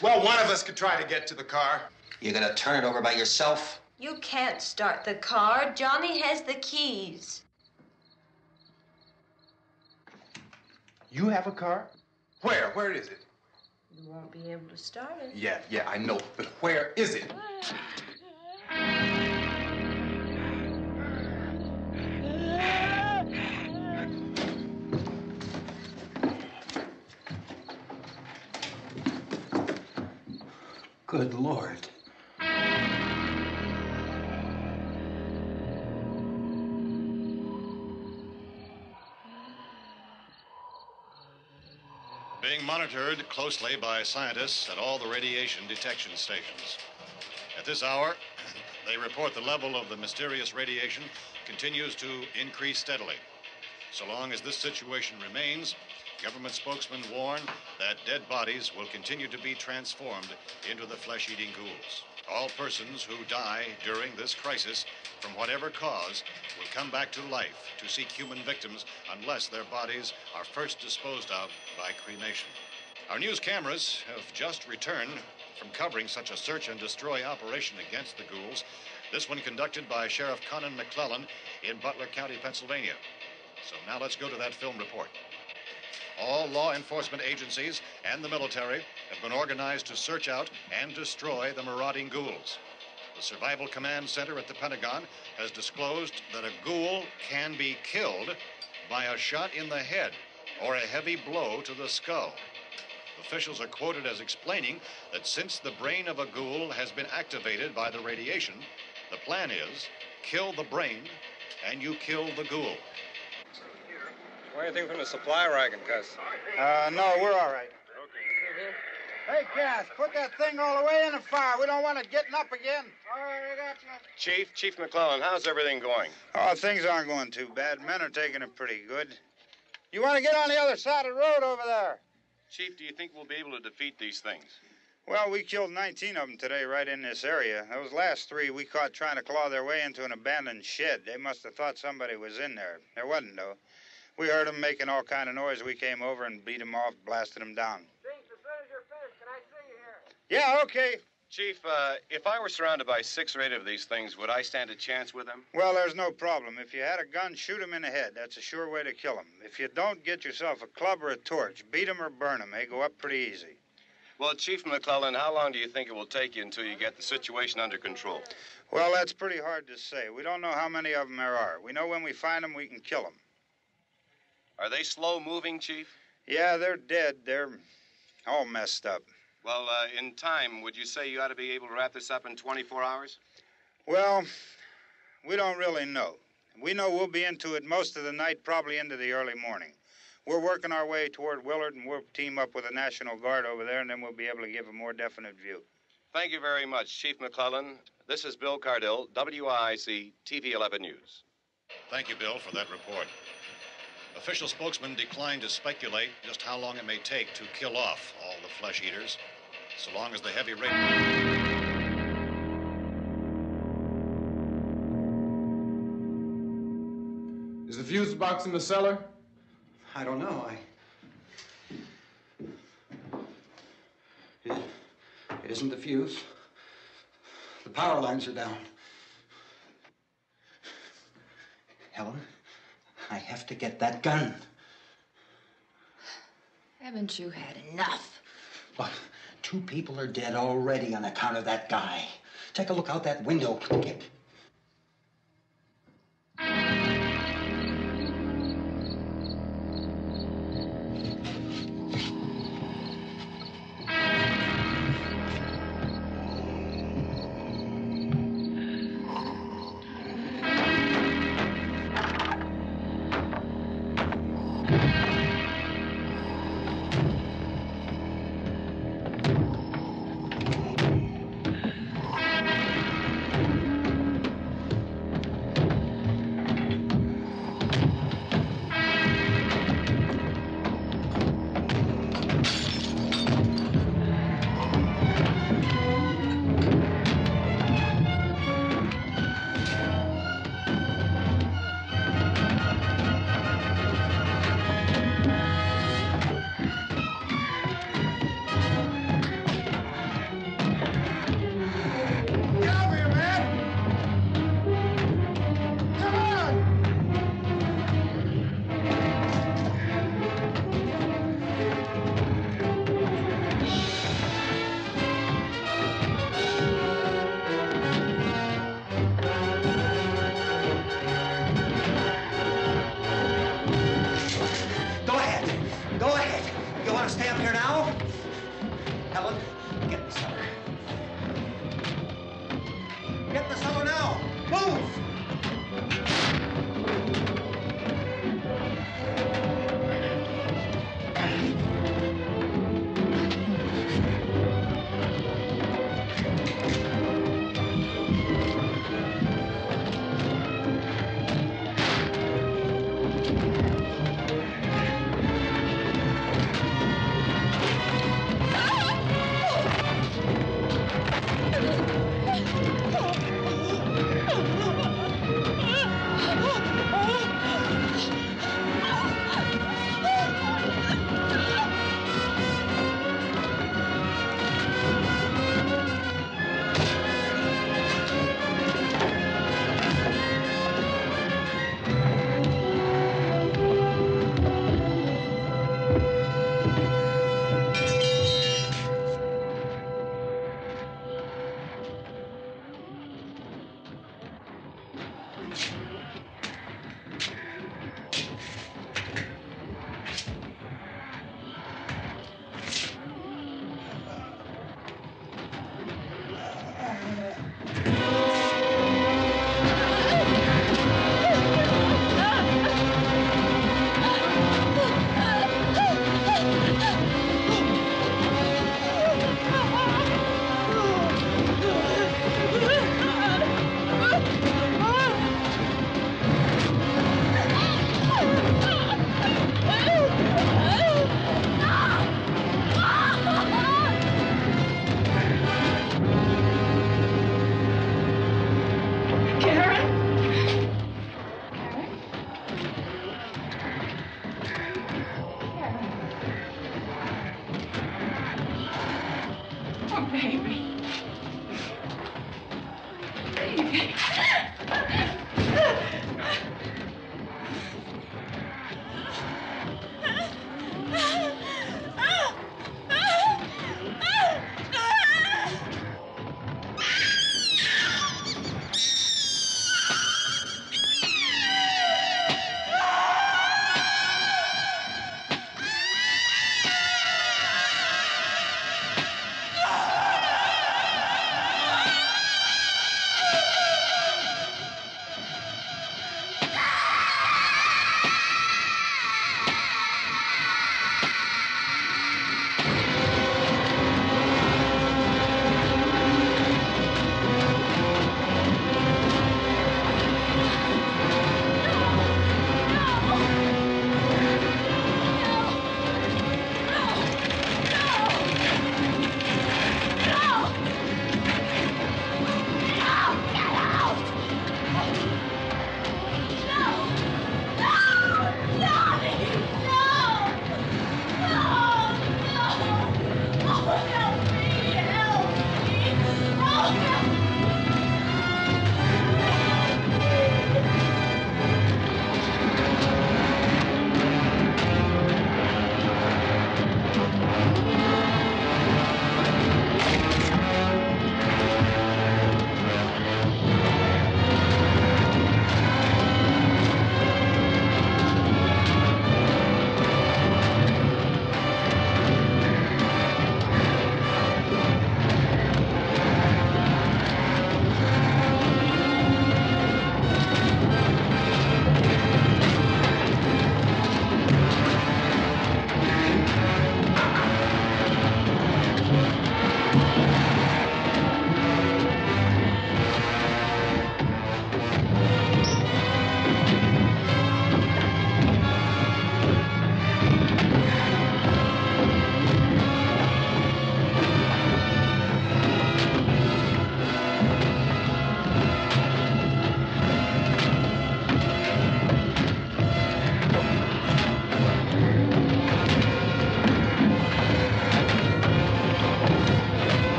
Well, one of us could try to get to the car. You gonna turn it over by yourself? You can't start the car. Johnny has the keys. You have a car? Where? Where is it? You won't be able to start it. Yeah, I know. But where is it? Good Lord. Being monitored closely by scientists at all the radiation detection stations. At this hour, they report the level of the mysterious radiation continues to increase steadily. So long as this situation remains, government spokesmen warn that dead bodies will continue to be transformed into the flesh-eating ghouls. All persons who die during this crisis, from whatever cause, will come back to life to seek human victims unless their bodies are first disposed of by cremation. Our news cameras have just returned from covering such a search and destroy operation against the ghouls, this one conducted by Sheriff Conan McClellan in Butler County, Pennsylvania. So now let's go to that film report. All law enforcement agencies and the military have been organized to search out and destroy the marauding ghouls. The Survival Command Center at the Pentagon has disclosed that a ghoul can be killed by a shot in the head or a heavy blow to the skull. Officials are quoted as explaining that since the brain of a ghoul has been activated by the radiation, the plan is kill the brain and you kill the ghoul. Anything from the supply wagon, Cuz? No, we're all right. Hey, Cass, put that thing all the way in the fire. We don't want it getting up again. All right, I got you. Chief McClellan, how's everything going? Oh, things aren't going too bad. Men are taking it pretty good. You want to get on the other side of the road over there? Chief, do you think we'll be able to defeat these things? Well, we killed 19 of them today right in this area. Those last 3 we caught trying to claw their way into an abandoned shed. They must have thought somebody was in there. There wasn't, though. We heard them making all kind of noise. We came over and beat them off, blasted them down. Chief, as soon as you're finished, can I see you here? Yeah, okay. Chief, if I were surrounded by 6 or 8 of these things, would I stand a chance with them? Well, there's no problem. If you had a gun, shoot them in the head. That's a sure way to kill them. If you don't, get yourself a club or a torch. Beat them or burn them. They go up pretty easy. Well, Chief McClellan, how long do you think it will take you until you get the situation under control? Well, that's pretty hard to say. We don't know how many of them there are. We know when we find them, we can kill them. Are they slow-moving, Chief? Yeah, they're dead. They're all messed up. Well, in time, would you say you ought to be able to wrap this up in 24 hours? Well, we don't really know. We know we'll be into it most of the night, probably into the early morning. We're working our way toward Willard, and we'll team up with the National Guard over there, and then we'll be able to give a more definite view. Thank you very much, Chief McClellan. This is Bill Cardill, WIC TV 11 News. Thank you, Bill, for that report. Official spokesmen declined to speculate just how long it may take to kill off all the flesh eaters, so long as the heavy rain... Is the fuse box sparks in the cellar? I don't know. It isn't the fuse. The power lines are down. Helen, I have to get that gun. Haven't you had enough? Look, 2 people are dead already on account of that guy. Take a look out that window. Get...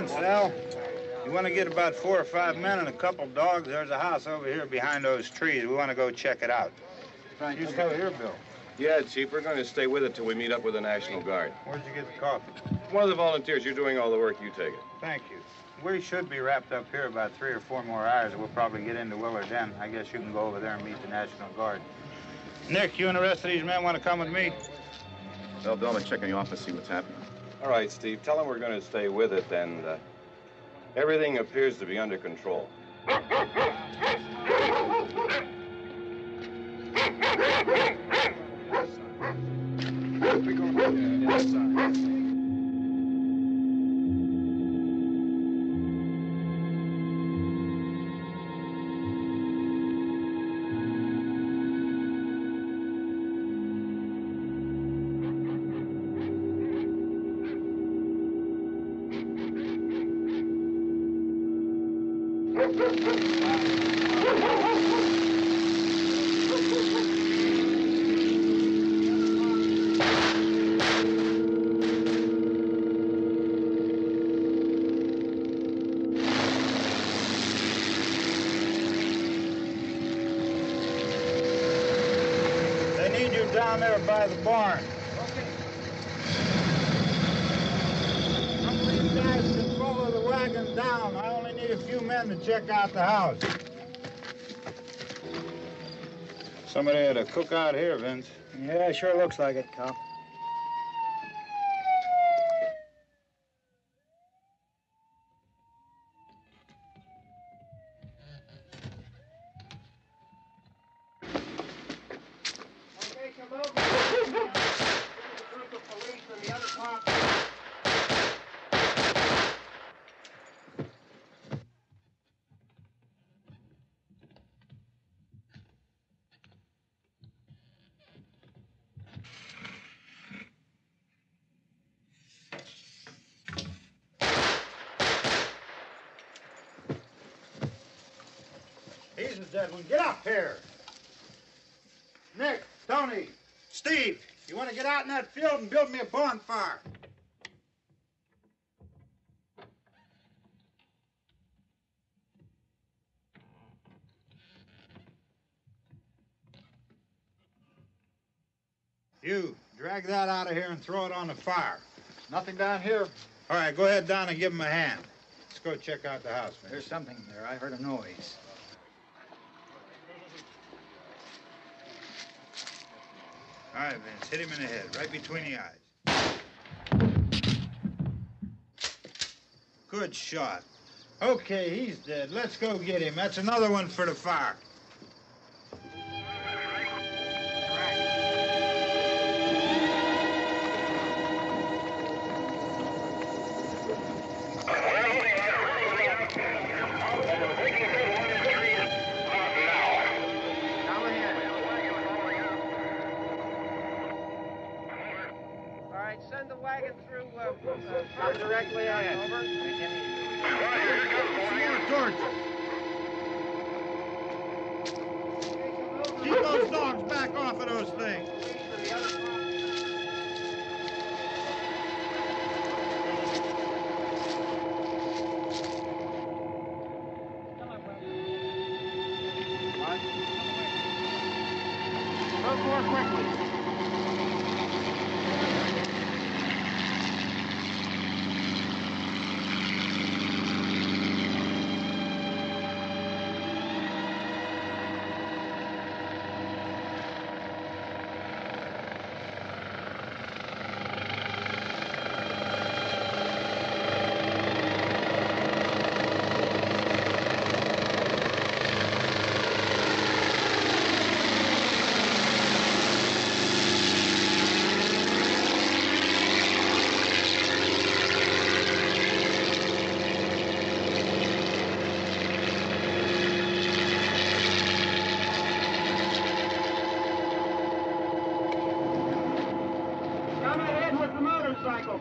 Well, you want to get about 4 or 5 men and a couple dogs, there's a house over here behind those trees. We want to go check it out. You stay here, Bill. Yeah, Chief, we're going to stay with it till we meet up with the National Guard. Where'd you get the coffee? One of the volunteers. You're doing all the work. You take it. Thank you. We should be wrapped up here about 3 or 4 more hours. We'll probably get into Willard then. I guess you can go over there and meet the National Guard. Nick, you and the rest of these men want to come with me? Well, Bill, I'm checking the office, see what's happening. All right, Steve. Tell them we're going to stay with it, and everything appears to be under control. Down there by the barn. Okay. Some of these guys can follow the wagon down. I only need a few men to check out the house. Somebody had a cookout here, Vince. Yeah, sure looks like it, Cop. He's a dead one. Get up here. Nick, Tony, Steve, you want to get out in that field and build me a bonfire? You, drag that out of here and throw it on the fire. Nothing down here. All right, go ahead down and give him a hand. Let's go check out the house, man. There's something there. I heard a noise. All right, Vince, hit him in the head, right between the eyes. Good shot. Okay, he's dead. Let's go get him. That's another one for the fire. Send the wagon through directly out. Over. More torches. Keep those dogs back off of those things. Go more quickly.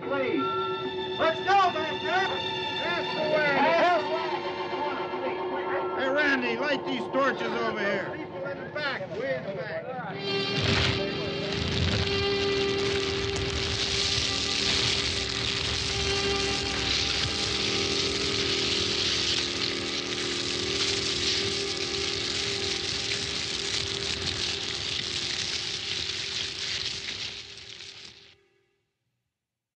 Please. Let's go back there. That's the way. Hey, Randy, light these torches over here. People in the back, way in the back.